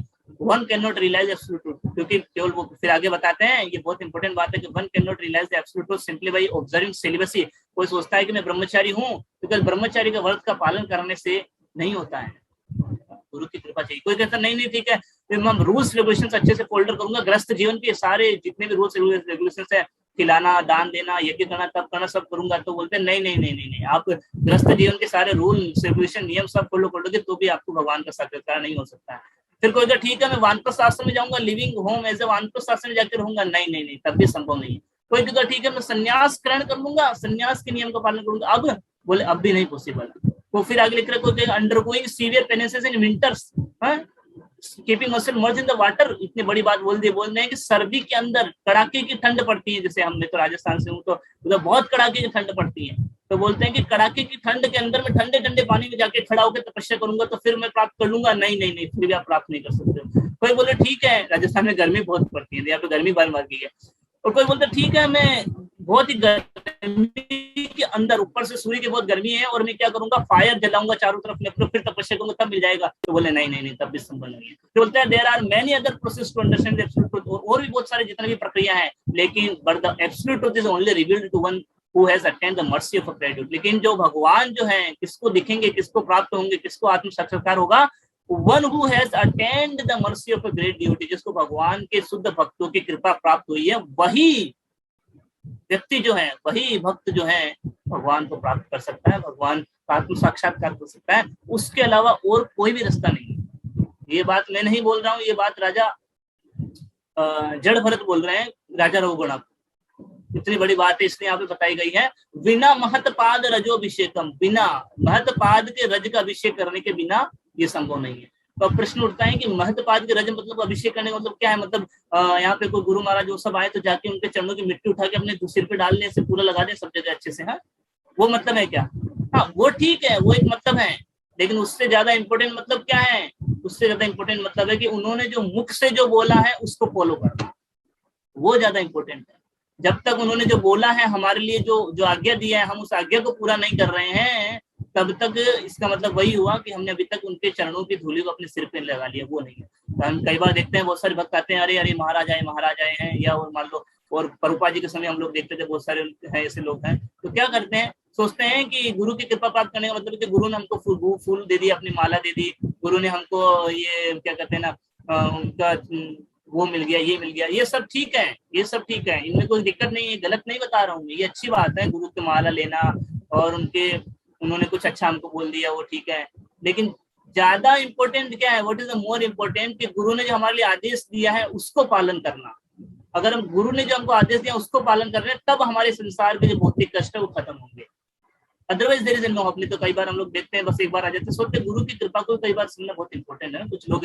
One cannot realise absolute, क्योंकि केवल वो फिर आगे बताते हैं, ये बहुत इंपॉर्टेंट बात है कि one cannot realise absolute simply by observing celibacy. कोई सोचता है कि मैं ब्रह्मचारी हूँ, तो कल ब्रह्मचारी का व्रत का पालन करने से नहीं होता है, गुरु की कृपा चाहिए। कोई कहता नहीं नहीं ठीक है, मैं रूल्स रेगुलेशंस अच्छे से फोल्डर करूंगा, ग्रस्त जीवन के सारे जितने भी रूल्स रेगुलेशंस है, खिलाना, दान देना, यज्ञ करना, तब करना, सब करूंगा। तो बोलते हैं नहीं नहीं नहीं नहीं नहीं, आप ग्रस्त जीवन के सारे रूल रेगुलेशन नियम सब फॉलो कर लोगे तो भी आपको भगवान का साक्षात्कार नहीं हो सकता है। फिर कोई कहता ठीक है मैं वानप्रस्थ आश्रम में जाऊंगा, लिविंग होम एज ए वानप्रस्थ आश्रम में जाकर रहूंगा, नहीं नहीं नहीं, तब भी संभव नहीं है। कोई कहता ठीक है मैं संन्यास ग्रहण कर लूंगा, संन्यास के नियम का पालन करूंगा, अब बोले अब भी नहीं पॉसिबल। तो फिर आगे लिख रहे कोई undergoing severe penances in winters, keeping muscle merge in the water, इतनी बड़ी बात बोल रहे हैं कि सर्दी के अंदर कड़ाके की ठंड पड़ती है, जैसे मैं तो राजस्थान से हूँ तो उधर बहुत कड़ाके की ठंड पड़ती है। तो बोलते हैं कि कड़ाके की ठंड के अंदर मैं ठंडे ठंडे पानी में जाके खड़ा होकर तपस्या करूंगा तो फिर मैं प्राप्त कर लूंगा, नहीं नहीं नहीं, फिर भी आप प्राप्त नहीं कर सकते। कोई बोले ठीक है राजस्थान में गर्मी बहुत पड़ती है, यहाँ पे गर्मी बार गई है। और कोई बोलते ठीक है मैं बहुत ही गर्मी के अंदर, ऊपर से सूर्य की बहुत गर्मी है और मैं क्या करूंगा, फायर जलाऊंगा चारों तरफ में, फिर तपस्या करूंगा तब मिल जाएगा। तो बोले नहीं नहीं नहीं, तब भी संभव नहीं है। तो बोलते हैं there are many other process to understand the absolute truth, और भी बहुत सारे जितने भी प्रक्रिया है, लेकिन but the absolute truth is only revealed to one who has attained the mercy of gratitude. लेकिन जो भगवान जो है किसको दिखेंगे, किसको प्राप्त होंगे, किसको आत्म साक्षात्कार होगा, one who has attained the mercy of a great devotee, जिसको भगवान के शुद्ध भक्तों की कृपा प्राप्त हुई है, वही व्यक्ति जो है, वही भक्त जो है भगवान को प्राप्त कर सकता है, भगवान का आत्म साक्षात्कार कर सकता है। उसके अलावा और कोई भी रास्ता नहीं है। ये बात मैं नहीं बोल रहा हूँ, ये बात राजा जड़ भरत बोल रहे हैं राजा रघुगण। इतनी बड़ी बात है इसलिए यहाँ पे बताई गई है, बिना महतपाद रजोभिषेकम, बिना महतपाद के रज का अभिषेक करने के बिना ये संभव नहीं है। तो अब प्रश्न उठता है कि महतपाद के रज मतलब अभिषेक करने का मतलब क्या है? मतलब यहाँ पे कोई गुरु महाराज वो सब आए तो जाके उनके चरणों की मिट्टी उठा के अपने सिर पे डालने से पूरा लगा दे सब जगह अच्छे से, है वो मतलब है क्या? हाँ वो ठीक है, वो एक मतलब है, लेकिन उससे ज्यादा इंपॉर्टेंट मतलब क्या है? उससे ज्यादा इंपॉर्टेंट मतलब है कि उन्होंने जो मुख से जो बोला है उसको फॉलो करना, वो ज्यादा इंपॉर्टेंट है। जब तक उन्होंने जो बोला है हमारे लिए, जो आज्ञा दिया है, हम उस आज्ञा को पूरा नहीं कर रहे हैं, तब तक इसका मतलब वही हुआ कि हमने अभी तक उनके चरणों की धूली को अपने सिर पे लगा लिया, वो नहीं है। तो हम कई बार देखते हैं बहुत सारे भक्त आते हैं, अरे अरे महाराज आए हैं, या और मान लो, और प्रभुपाद जी के समय हम लोग देखते थे बहुत सारे हैं ऐसे लोग हैं, तो क्या करते हैं, सोचते हैं कि गुरु की कृपा प्राप्त करने का मतलब कि गुरु ने हमको फूल दे दिया, अपनी माला दे दी, गुरु ने हमको ये क्या कहते हैं ना, उनका वो मिल गया, ये मिल गया, ये सब ठीक है, ये सब ठीक है, इनमें कोई दिक्कत नहीं है, गलत नहीं बता रहा हूँ, ये अच्छी बात है, गुरु की माला लेना और उन्होंने कुछ अच्छा हमको बोल दिया, वो ठीक है। लेकिन ज्यादा इंपॉर्टेंट क्या है, what is the more important, कि गुरु ने जो हमारे लिए आदेश दिया है उसको पालन करना। अगर हम गुरु ने जो हमको आदेश दिया उसको पालन कर रहे हैं, तब हमारे संसार के जो भौतिक कष्ट है वो खत्म होंगे, otherwise there is no hope. नहीं तो कई बार हम लोग देखते हैं बस एक बार आ जाते, सोचते गुरु की कृपा को कई बार सुनना बहुत इंपॉर्टेंट है। कुछ लोग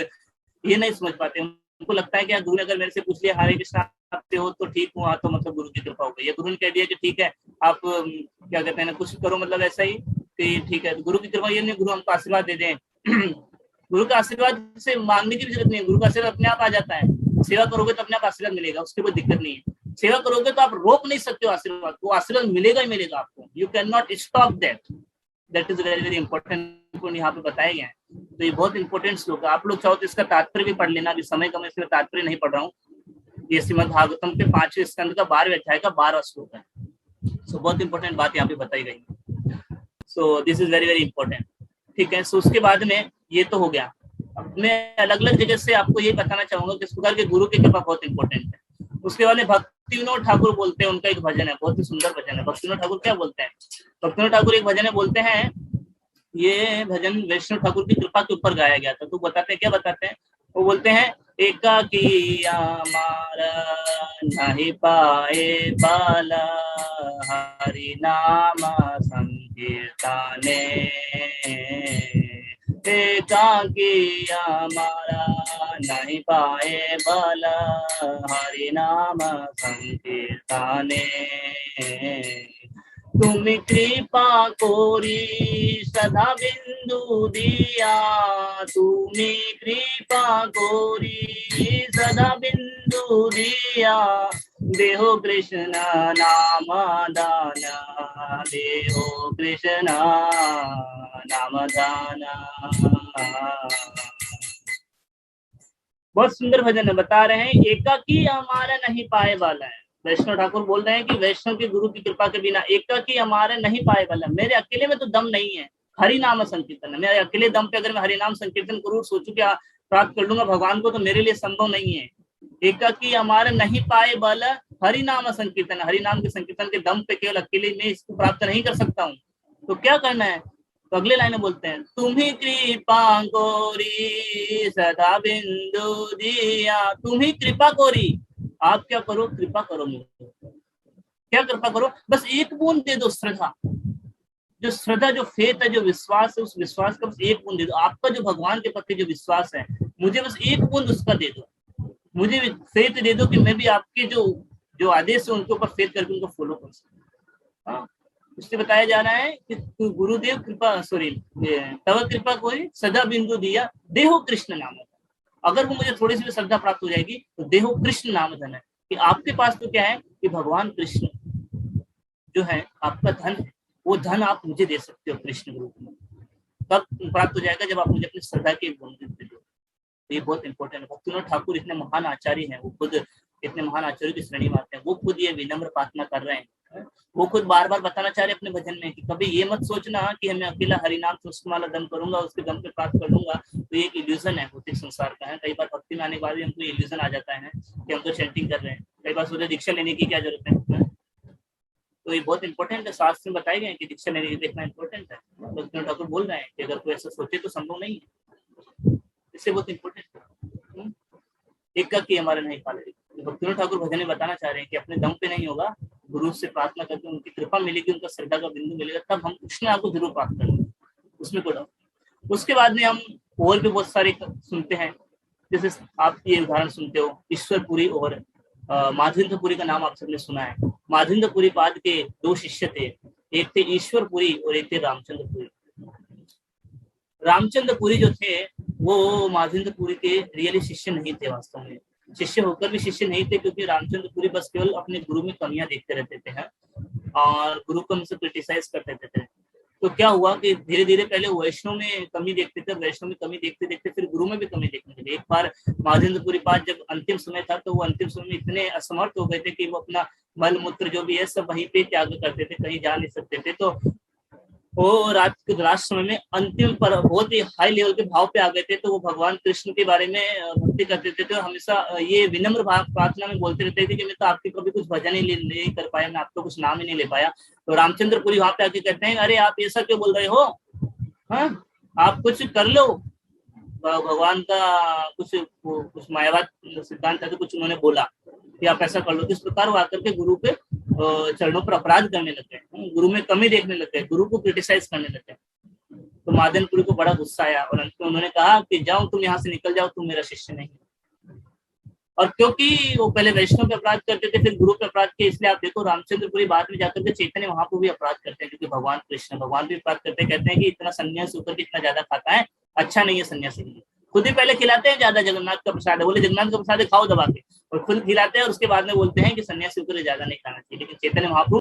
ये नहीं समझ पाते, उनको लगता है कि गुरु ने अगर मेरे से पूछ लिया हरे कृष्णा आपसे हो तो ठीक हुआ, तो मतलब गुरु की कृपा हो गई, या गुरु ने कह दिया कि ठीक है आप क्या कहते हैं ना कुछ करो, मतलब ऐसा ही कि ठीक है, गुरु की कृपा ये नहीं गुरु हमको आशीर्वाद दे दें। गुरु का आशीर्वाद से मांगने की भी जरूरत नहीं है, गुरु का आशीर्वाद अपने आप आ जाता है। सेवा करोगे तो अपने आप आशीर्वाद मिलेगा, उसकी कोई दिक्कत नहीं है। सेवा करोगे तो आप रोक नहीं सकते हो आशीर्वाद को, आशीर्वाद मिलेगा ही मिलेगा आपको, you can not stop that. That is very very important यहाँ पे बताए गए हैं। तो ये बहुत इंपॉर्टेंट श्लोक है, आप लोग चाहो तो इसका तात्पर्य भी पढ़ लेना, अभी समय कम है इसलिए तात्पर्य नहीं पढ़ रहा हूँ। ये श्रीमद् भागवतम के 5वें स्कंद का 12वें अध्याय का 12वां श्लोक है। सो बहुत इंपॉर्टेंट बात यहाँ पे बताई गई। So this is very very important, ठीक है। सो उसके बाद में ये तो हो गया, अब मैं अलग अलग जगह से आपको ये बताना चाहूंगा किस प्रकार के गुरु की कृपा बहुत इंपॉर्टेंट है। उसके बाद में भक्ति विनोद ठाकुर बोलते हैं, उनका एक भजन है, बहुत ही सुंदर भजन है। भक्ति विनोद ठाकुर क्या बोलते हैं, भक्ति विनोद ठाकुर एक भजन है, बोलते हैं, ये भजन वैष्णव ठाकुर की कृपा के ऊपर गाया गया था। तो बताते हैं, क्या बताते हैं, वो बोलते हैं, एकाकी हमारा नहीं पाए बाला, हरि नाम संकीर्तने, एकाकी हमारा नहीं पाए बाला, हरि नाम संकीर्तने, तुम कृपा कोरी सदा बिंदु दिया, तुम कृपा कोरी सदा बिंदु दिया, देहो कृष्ण नाम दाना, देहो कृष्ण नाम दाना। बहुत सुंदर भजन है, बता रहे हैं एकाकी हमारा नहीं पाए वाला है। वैष्णव ठाकुर बोल रहे हैं कि वैष्णव के गुरु की कृपा के बिना एकाकी हमारे नहीं पाए वाला, मेरे अकेले में तो दम नहीं है हरि नाम संकीर्तन, मेरे अकेले दम पे अगर मैं हरि नाम संकीर्तन करूँ, सोचू क्या प्राप्त कर लूंगा भगवान को, तो मेरे लिए संभव नहीं है। एकाकी हमारे नहीं पाए बल हरि नाम संकीर्तन, हरि नाम के संकीर्तन के दम पे केवल अकेले में इसको प्राप्त नहीं कर सकता हूँ। तो क्या करना है, तो अगले लाइन में बोलते हैं, तुम्ही कृपा कोरी सदा बिंदु दिया, तुम्ही कृपा कोरी, आप क्या करो, कृपा करो मुझे, क्या कृपा करो, बस एक बूंद दे दो श्रद्धा, जो श्रद्धा, जो फेथ है, जो विश्वास है, उस विश्वास का बस एक बूंद दे दो। आपका जो भगवान के प्रति जो विश्वास है, मुझे बस एक बूंद उसका दे दो, मुझे फेथ दे दो कि मैं भी आपके जो आदेश है उनके ऊपर फेथ करके उनको फॉलो कर सकूं। हाँ, उससे बताया जा रहा है कि गुरुदेव कृपा तव कृपा कोई सदा बिंदु दिया, देहो कृष्ण नाम। अगर वो मुझे थोड़ी सी भी श्रद्धा प्राप्त हो जाएगी तो देहो कृष्ण नाम धन है, कि आपके पास तो क्या है कि भगवान कृष्ण जो है आपका धन है, वो धन आप मुझे दे सकते हो कृष्ण के रूप में। तब प्राप्त हो जाएगा जब आप मुझे अपनी श्रद्धा के बूंद दे दो। तो ये बहुत इंपॉर्टेंट है। भक्ति विनोद ठाकुर इतने महान आचार्य हैं, वो खुद इतने महान आचार्य की श्रेणी में आते हैं, वो खुद ये विनम्र प्रार्थना कर रहे हैं वो खुद बार बार बताना चाह रहे अपने भजन में कि कभी ये मत सोचना कि हमें अकेला हरिनाम तुष्टमाला दम करूंगा, उसके दम पे प्राप्त कर लूंगा, तो ये एक इल्यूजन है, भौतिक संसार का है। कई बार भक्ति में आने के बाद भी हमको इल्यूजन आ जाता है कि हम तो चैंटिंग कर रहे हैं। कई बार सोचे दीक्षा लेने की क्या जरूरत है। तो ये बहुत इंपॉर्टेंट है, शास्त्र में बताए गए कि दीक्षा लेने की देखना इंपॉर्टेंट है। भक्ति ठाकुर बोल रहे हैं कि अगर कोई ऐसा सोचे तो संभव नहीं है, इससे बहुत इंपॉर्टेंट है। एक की हमारे नहीं पाले। भक्ति ठाकुर भजन में बताना चाह रहे हैं कि अपने दम पे नहीं होगा, गुरु से प्रार्थना करके उनकी कृपा मिलेगी, उनका श्रद्धा का बिंदु मिलेगा, तब हम कृष्ण आपको जरूर प्राप्त करेंगे, उसमें कोई डाउट। उसके बाद में हम और भी बहुत सारे सुनते हैं, जैसे आप ये उदाहरण सुनते हो ईश्वरपुरी और माधवेंद्रपुरी का नाम आप सबने सुना है। माधवेंद्रपुरी पाद के दो शिष्य थे, एक थे ईश्वरपुरी और एक थे रामचंद्रपुरी। रामचंद्रपुरी जो थे वो माधवेंद्रपुरी के रियली शिष्य नहीं थे, वास्तव में शिष्य होकर भी शिष्य नहीं थे, क्योंकि रामचंद्रपुरी बस केवल अपने गुरु में कमियां देखते रहते थे और गुरु को हमसे क्रिटिसाइज करते थे। तो क्या हुआ कि धीरे धीरे पहले वैष्णव में कमी देखते थे, वैष्णव में कमी देखते देखते फिर गुरु में भी कमी देखने लगे। एक बार माधवेंद्रपुरी पाद जब अंतिम समय था, तो वो अंतिम समय में इतने असमर्थ हो गए थे कि वो अपना मल मूत्र जो भी है सब वहीं पे त्याग करते थे, कहीं जा नहीं सकते थे। तो वो रात समय में अंतिम पर बहुत ही हाई लेवल के भाव पे आ गए थे। तो वो भगवान कृष्ण के बारे में भक्ति करते थे, तो हमेशा ये विनम्र प्रार्थना में बोलते रहते थे कि मैं तो आपके कभी कुछ भजन ही नहीं कर पाया, मैं आपको कुछ नाम ही नहीं ले पाया। तो रामचंद्रपुरी वहां पे आके कहते हैं, अरे आप ऐसा क्यों बोल रहे हो, हाँ आप कुछ कर लो। भगवान का कुछ मायावाद सिद्धांत है, तो कुछ उन्होंने बोला कि आप ऐसा कर लो। तो इस प्रकार वो आकर के गुरु के चरणों पर अपराध करने लगे, गुरु में कमी देखने लगे, गुरु को क्रिटिसाइज करने लगे। तो माधवेंद्रपुरी को बड़ा गुस्सा आया और अंत में उन्होंने कहा कि जाओ तुम यहाँ से निकल जाओ, तुम मेरा शिष्य नहीं। और क्योंकि वो पहले वैष्णव पे अपराध करते थे, फिर गुरु पे अपराध किए, इसलिए आप देखो रामचंद्रपुरी बाद में जाकर के चैतन्य महाप्रभु भी अपराध करते हैं, क्योंकि भगवान कृष्ण भगवान भी अपराध करते हैं, कहते हैं कि इतना सन्यास होकर के इतना ज्यादा खाता है, अच्छा नहीं है सन्यासी के लिए। खुद ही पहले खिलाते हैं ज्यादा, जगन्नाथ का प्रसाद है, बोले जगन्नाथ का प्रसाद खाओ दबा के, और खुद खिलाते हैं और उसके बाद में बोलते हैं कि सन्यासी होकर ज्यादा नहीं खाना चाहिए। लेकिन चैतन्य महाप्रभु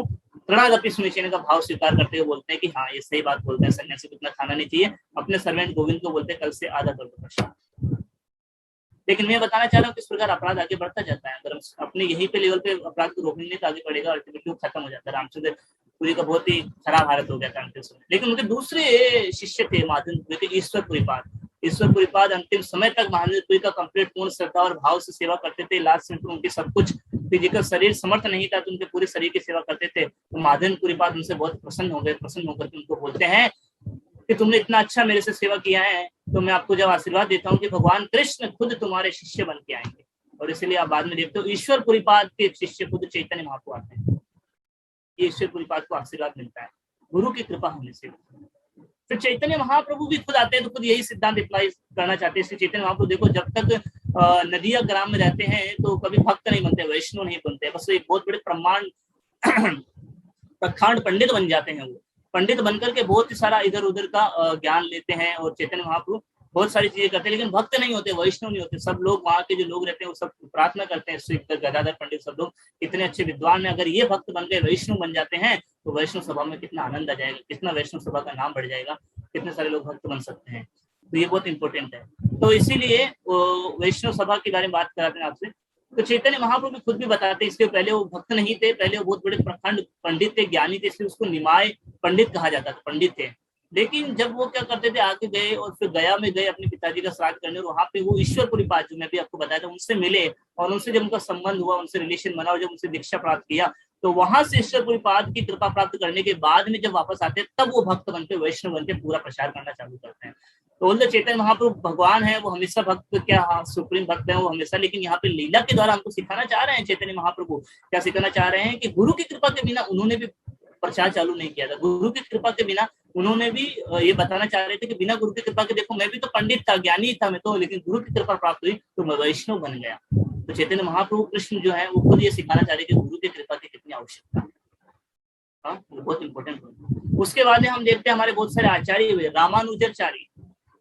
तृणादपि सुनिश्चय का भाव स्वीकार करते हुए बोलते हैं कि हाँ ये सही बात बोलते हैं, सन्यासी को इतना खाना नहीं चाहिए। अपने सर्वेंट गोविंद को बोलते हैं कल से आधा कर दो प्रसाद। लेकिन मैं बताना चाह रहा हूँ किस प्रकार अपराध आगे बढ़ता जाता है। अगर हम अपने यहीं पे लेवल पे अपराध को रोकने तो आगे बढ़ेगा, अल्टीमेटली खत्म हो जाता है। रामचंद्र पुरी का बहुत ही खराब हालत हो गया था अंतिम समय। लेकिन उनके दूसरे शिष्य थे माधवेंद्रपुरी के, ईश्वरपुरी पाद। ईश्वरपुरी पाद अंतिम समय तक माधवेंद्रपुरी का कंप्लीट पूर्ण श्रद्धा और भाव से सेवा करते थे। लास्ट में तो उनके सब कुछ फिजिकल शरीर समर्थ नहीं था, तो उनके पूरे शरीर की सेवा करते थे। तो माधवेंद्रपुरी पाद उनसे बहुत प्रसन्न हो गए। प्रसन्न होकर के उनको बोलते हैं कि तुमने इतना अच्छा मेरे से सेवा किया है, तो मैं आपको जब आशीर्वाद देता हूँ कि भगवान कृष्ण खुद तुम्हारे शिष्य बन के आएंगे। और इसलिए आप बाद में देखते हो ईश्वरपुरी पाद के शिष्य खुद चैतन्य महाप्रभु आते हैं। ईश्वरपुरी पाद को आशीर्वाद मिलता है गुरु की कृपा होने से। फिर चैतन्य महाप्रभु भी खुद आते हैं, तो खुद यही सिद्धांत अप्लाई करना चाहते हैं। इसलिए चैतन्य महाप्रभु देखो, जब तक नदी या ग्राम में रहते हैं तो कभी भक्त नहीं बनते, वैष्णव नहीं बनते, बस एक बहुत बड़े प्रखांड पंडित बन जाते हैं। वो पंडित बनकर के बहुत ही सारा इधर उधर का ज्ञान लेते हैं और चैतन्य महाप्रभु बहुत सारी चीजें करते हैं, लेकिन भक्त नहीं होते, वैष्णव नहीं होते। सब लोग वहाँ के जो लोग रहते हैं वो सब प्रार्थना करते हैं, गदाधर पंडित सब लोग इतने अच्छे विद्वान में अगर ये भक्त बन गए, वैष्णव बन जाते हैं, तो वैष्णव सभा में कितना आनंद आ जाएगा, कितना वैष्णव सभा का नाम बढ़ जाएगा, कितने सारे लोग भक्त बन सकते हैं। तो ये बहुत इंपॉर्टेंट है। तो इसीलिए वैष्णव सभा के बारे में बात कराते हैं आपसे। तो चैतन्य महाप्रभु खुद भी बताते हैं, इसके पहले वो भक्त नहीं थे, पहले वो बहुत बड़े प्रखंड पंडित थे, ज्ञानी थे, इसलिए उसको निमाय पंडित कहा जाता था, पंडित थे। लेकिन जब वो क्या करते थे, आगे गए और फिर गया में गए अपने पिताजी का श्राद्ध करने, और वहां पे वो ईश्वरपुरी पाद जो मैं भी आपको बताया था, उनसे मिले और उनसे जब उनका संबंध हुआ, उनसे रिलेशन बना और जब उनसे दीक्षा प्राप्त किया, तो वहां से ईश्वरपुरी पाद की कृपा प्राप्त करने के बाद में जब वापस आते हैं, तब वो भक्त बनते, वैष्णव बनते, पूरा प्रचार करना चालू करते हैं। तो बोलते चैतन्य महाप्रभु भगवान है, वो हमेशा भक्त क्या सुप्रीम भक्त है वो हमेशा, लेकिन यहाँ पे लीला के द्वारा हमको सिखाना चाह रहे हैं। चैतन्य महाप्रभु क्या सिखाना चाह रहे हैं कि गुरु की कृपा के बिना उन्होंने भी प्रचार चालू नहीं किया था। गुरु की कृपा के बिना उन्होंने भी ये बताना चाह रहे थे कि बिना गुरु की कृपा के, देखो मैं भी तो पंडित था, ज्ञानी था मैं तो, लेकिन गुरु की कृपा प्राप्त हुई तो मैं वैष्णव बन गया। तो चैतन्य महाप्रभु कृष्ण जो है वो खुद ये सिखाना चाह रहे कि गुरु की कृपा की कितनी आवश्यकता है। बहुत इंपॉर्टेंट। उसके बाद में हम देखते हैं हमारे बहुत सारे आचार्य हुए। रामानुजाचार्य,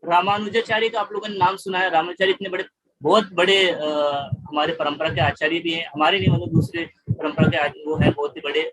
रामानुजाचार्य का आप लोगों ने नाम सुना है। रामानुजाचार्य इतने बड़े बहुत बड़े हमारे परंपरा के आचार्य भी हैं, हमारे नहीं मतलब दूसरे परंपरा के वो है, बहुत ही बड़े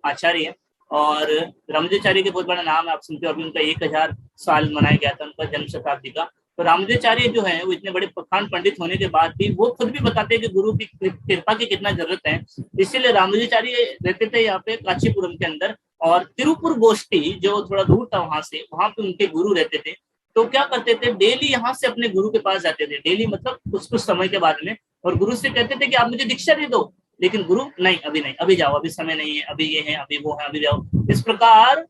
आचार्य हैं। और रामानुजाचार्य के बहुत बड़ा नाम है, आप सुनते हो। अभी उनका 1000 साल मनाया गया था, उनका जन्म शताब्दी का। तो रामानुजाचार्य जो है वो इतने बड़े प्रखान पंडित होने के बाद भी वो खुद भी बताते हैं कि गुरु की कृपा की कितना जरूरत है। इसीलिए रामानुजाचार्य रहते थे यहाँ पे कांचीपुरम के अंदर, और तिरुपुर गोष्ठी जो थोड़ा दूर था वहां से, वहां पे उनके गुरु रहते थे। तो क्या करते थे, डेली यहाँ से अपने गुरु के पास जाते थे, डेली मतलब कुछ कुछ समय के बाद में, और गुरु से कहते थे कि आप मुझे दीक्षा दे दो। लेकिन गुरु नहीं, अभी नहीं, अभी जाओ, अभी समय नहीं है, अभी ये है, अभी वो है, अभी जाओ। इस प्रकार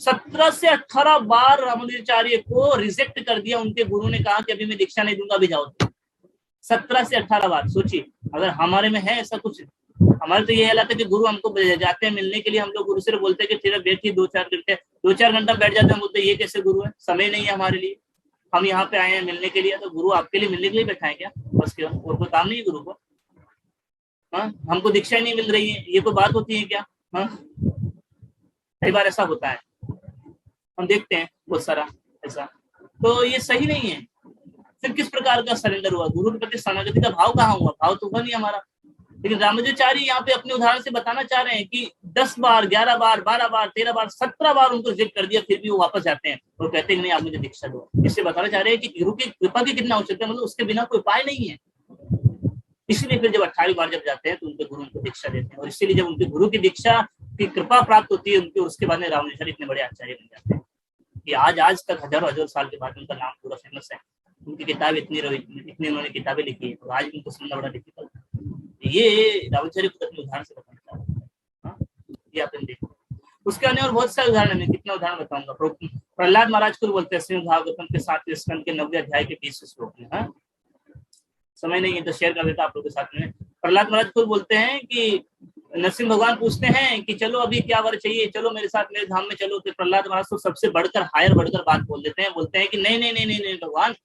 17 से 18 बार रामानुजाचार्य को रिजेक्ट कर दिया उनके गुरु ने, कहा कि अभी मैं दीक्षा नहीं दूंगा, अभी जाओ। 17 से 18 बार। सोचिए अगर हमारे में है ऐसा कुछ। हमारे तो ये हालत है कि गुरु हमको जाते हैं मिलने के लिए, हम लोग गुरु से बोलते हैं कि फिर बैठिए 2-4 घंटा बैठ जाते हैं, बोलते ये कैसे गुरु है, समय नहीं है हमारे लिए, हम यहाँ पे आए हैं मिलने के लिए। तो गुरु आपके लिए मिलने के लिए बैठा है क्या? बस क्यों, और कोई काम नहीं है गुरु को? हाँ, हमको दीक्षा ही नहीं मिल रही है, ये कोई बात होती है क्या? हाँ, कई बार ऐसा होता है, हम देखते हैं बहुत सारा ऐसा। तो ये सही नहीं है। फिर किस प्रकार का सरेंडर हुआ? गुरु के प्रति शरणागति का भाव कहाँ हुआ? भाव तो हुआ नहीं हमारा। लेकिन रामानुजाचार्य यहाँ पे अपने उदाहरण से बताना चाह रहे हैं कि 10 बार, 11 बार, 12 बार, 13 बार, 17 बार उनको रिजेक्ट कर दिया, फिर भी वो वापस जाते हैं और कहते हैं नहीं आप मुझे दीक्षा दो। इससे बताना चाह रहे हैं कि गुरु की कृपा की कितना आवश्यकता है, मतलब उसके बिना कोई उपाय नहीं है। इसलिए फिर जब 28 बार जब जाते हैं तो उनके गुरु उनको दीक्षा देते हैं, और इसीलिए जब उनके गुरु की दीक्षा की कृपा प्राप्त होती है उनके, उसके बाद में रामानुजाचार्य इतने बड़े आचार्य बन जाते हैं कि आज तक हजारों साल के बाद उनका नाम पूरा फेमस है। उनकी किताब इतनी उन्होंने किताबें लिखी है, तो आज उनको सुनना बड़ा डिफिकल्ट है। ये रामानुजाचार्य खुद अपने उदाहरण से बताना चाह रहे हैं। ये आप देखो, उसके अन्य और बहुत सारे उदाहरण है, कितना उदाहरण बताऊंगा। प्रहलाद महाराज को बोलते हैं श्रीमद् भागवतम के 7वें स्कंद के 9वें अध्याय के 20वें श्लोक में। समय नहीं है तो शेयर कर देता आप लोग के साथ में। प्रहलाद महाराज को बोलते हैं कि नरसिंह भगवान पूछते हैं कि चलो अभी क्या वर चाहिए, चलो मेरे साथ मेरे धाम में चलो। तो प्रहलाद महाराज तो सबसे बढ़कर हायर बढ़कर बात बोल देते हैं, बोलते हैं कि नहीं नहीं नहीं नहीं नहीं भगवान,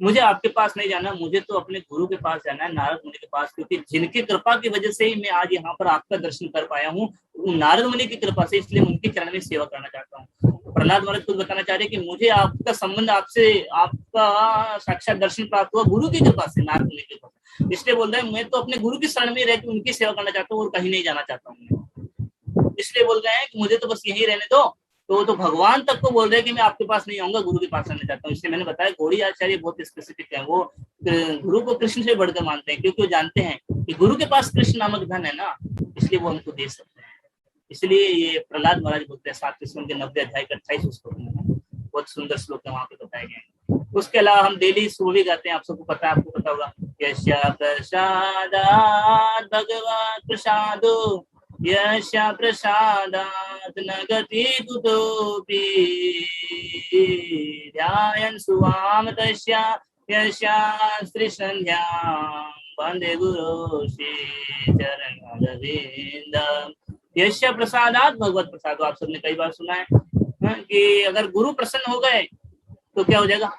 मुझे आपके पास नहीं जाना, मुझे तो अपने गुरु के पास जाना है, नारद मुनि के पास, क्योंकि जिनकी कृपा की वजह से ही मैं आज यहाँ पर आपका दर्शन कर पाया हूँ, नारद मुनि की कृपा से, इसलिए उनके चरण में सेवा करना चाहता हूँ। तो प्रहलाद महाराज खुद बताना चाह रहे हैं कि मुझे आपका संबंध, आपसे आपका साक्षात दर्शन प्राप्त हुआ गुरु की कृपा से, नारद मुनि की कृपा से। इसलिए बोल रहे हैं मैं तो अपने गुरु की शरण में रह के उनकी सेवा करना चाहता हूँ और कहीं नहीं जाना चाहता हूँ। इसलिए बोल रहे हैं कि मुझे तो बस यही रहने दो। तो भगवान तक को बोल रहे हैं कि मैं आपके पास नहीं आऊंगा, गुरु के पास रहना चाहता हूँ। इसलिए मैंने बताया गौड़ी आचार्य बहुत स्पेसिफिक है, वो गुरु को कृष्ण से बढ़कर मानते हैं, क्योंकि वो जानते हैं कि गुरु के पास कृष्ण नामक धन है ना, इसलिए वो हमको दे सकते हैं। इसलिए ये प्रहलाद महाराज बोलते हैं 7वें स्कंद के 90वें अध्याय का 28 श्लोक में, बहुत सुंदर श्लोक है वहां पे बताए गए। उसके अलावा हम डेली सुबह भी गाते हैं, आप सबको पता है, आपको पता होगा, यस्या प्रसादात् भगवत् प्रसादो यस्या प्रसादात् न गति कुतोऽपि ध्यायन् सुवाम तस्या यस्या श्रीसन्ध्यां वन्दे गुरो श्रीचरणरविन्दम्। यस्या प्रसादात् भगवत् प्रसादो, आप सबने कई बार सुना है कि अगर गुरु प्रसन्न हो गए तो क्या हो जाएगा,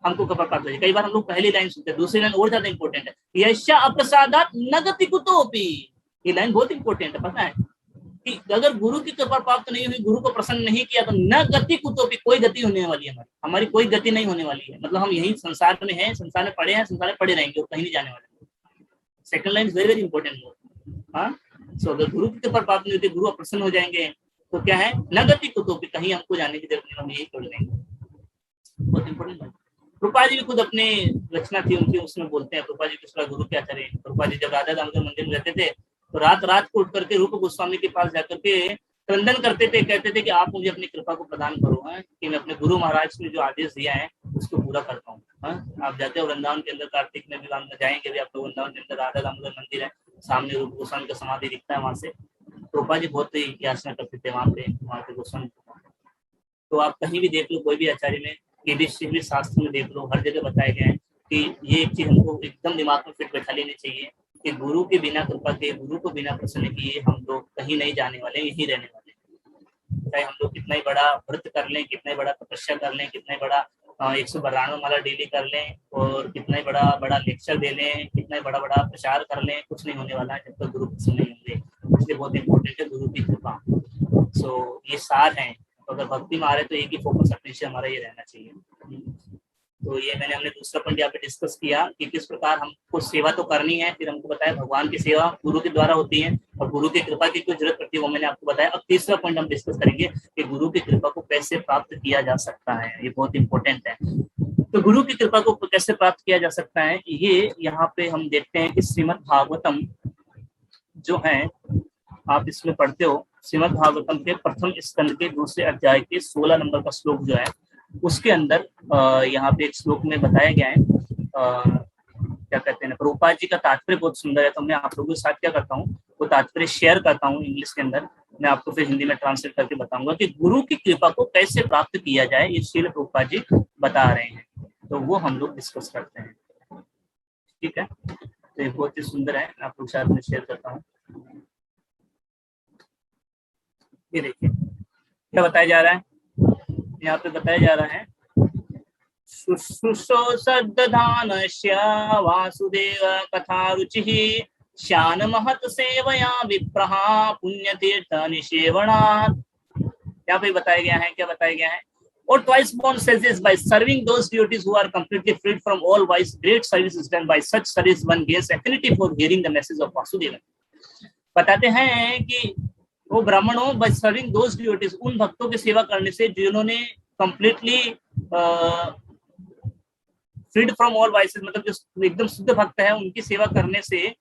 हमको कृपा प्राप्त हो जाएगी। कई बार हम लोग पहली लाइन सुनते हैं, दूसरी लाइन और ज्यादा इंपॉर्टेंट है, यस्या अप्रसादात् न गति कुतोऽपि। ये लाइन बहुत इंपॉर्टेंट है, पता है कि अगर गुरु की कृपा प्राप्त नहीं हुई, गुरु को प्रसन्न नहीं किया, तो न गति कुतोऽपि, कोई गति होने वाली है हमारी कोई गति नहीं होने वाली है। मतलब हम यही संसार में हैं, संसार में पड़े हैं, संसार में पड़े रहेंगे और कहीं नहीं जाने वाले। Second line is very very important. हाँ, सो अगर गुरु की कृपा प्राप्त नहीं होती, गुरु अप्रसन्न हो जाएंगे, तो क्या है, न गति कुतोऽपि, कहीं हमको जाने की जरूरत नहीं, हम यही कर लेंगे। बहुत इंपॉर्टेंट है। रूपा जी भी खुद अपनी रचना थी उनकी, उसमें बोलते हैं, रूपा जी दूसरा गुरु क्या करें। रूपा जी जब राधा दामोदर मंदिर में रहते थे तो रात को उठ करके रूप गोस्वामी के पास जाकर के क्रंदन करते थे, कहते थे कि आप मुझे अपनी कृपा को प्रदान करो, है कि मैं अपने गुरु महाराज ने जो आदेश दिया है उसको पूरा कर पाऊँ। आप जाते हो वृंदावन के अंदर, कार्तिक में भी जाएंगे भी आप लोग, वृंदावन के अंदर राधा दामोदर मंदिर है, सामने रूप गोस्वामी का समाधि दिखता है वहां से। रूपा जी बहुत ही याचना करते थे वहां पे गोस्वामी। तो आप कहीं भी देख लो, कोई भी आचार्य में, कि शास्त्र में देख लो, हर जगह बताए गए हैं कि ये एक चीज हमको एकदम दिमाग में फिट बैठा लेनी चाहिए कि गुरु के बिना कृपा के, गुरु को बिना प्रसन्न किए हम लोग कहीं नहीं जाने वाले, यहीं रहने वाले। चाहे हम लोग कितना ही बड़ा व्रत कर लें, कितना ही बड़ा तपस्या कर लें, कितना ही बड़ा 192 माला डेली कर लें और कितना ही बड़ा लेक्चर दे लें, कितना ही बड़ा प्रचार कर लें, कुछ नहीं होने वाला है जब तक गुरु प्रसन्न नहीं होंगे। इसलिए बहुत इंपॉर्टेंट है गुरु की कृपा। सो ये सार है। तो अगर भक्ति में आ रहे तो एक ही फोकस हमेशा हमारा ये रहना चाहिए। तो ये हमने दूसरा पॉइंट यहाँ पे डिस्कस किया कि किस प्रकार हमको सेवा तो करनी है, फिर हमको बताया भगवान की सेवा गुरु के द्वारा होती है और गुरु की कृपा की कोई जरूरत पड़ती है, वो मैंने आपको बताया। अब तीसरा पॉइंट हम डिस्कस करेंगे कि गुरु की कृपा को कैसे प्राप्त किया जा सकता है, ये बहुत इंपॉर्टेंट है। तो गुरु की कृपा को कैसे प्राप्त किया जा सकता है, ये यहाँ पे हम देखते हैं कि श्रीमद् भागवतम जो है, आप इसमें पढ़ते हो, श्रीमद् भागवतम के प्रथम स्कंद के दूसरे अध्याय के 16 नंबर का श्लोक जो है, उसके अंदर यहाँ पे एक श्लोक में बताया गया है, क्या कहते हैं, प्रभुपाद जी का तात्पर्य बहुत सुंदर है। तो मैं आप लोगों के साथ क्या करता हूँ, वो तात्पर्य शेयर करता हूँ इंग्लिश के अंदर, मैं आपको फिर हिंदी में ट्रांसलेट करके बताऊंगा कि गुरु की कृपा को कैसे प्राप्त किया जाए, ये श्रील प्रभुपाद जी बता रहे हैं। तो वो हम लोग डिस्कस करते हैं, ठीक है। तो ये बहुत ही सुंदर है, आप लोग साथ में शेयर करता हूँ। ये देखिए क्या बताया जा रहा है, यहाँ पे बताया जा रहा है, शुश्रूषो सद्दधानस्य वासुदेव कथा रुचिः श्यान महत सेवया विप्रः पुण्यतीर्थ निषेवणात्। यहाँ पे बताया गया है, क्या बताया गया है, or twice born says this, by serving those deities who are completely freed from all vice, great service is done. By such service one gains affinity for hearing the message of Vasudeva। बताते हैं कि वो ब्राह्मणों, by serving those deities, उन भक्तों की सेवा करने से जिन्होंने completely freed from all vices, मतलब जो एकदम शुद्ध भक्त है, उनकी सेवा करने से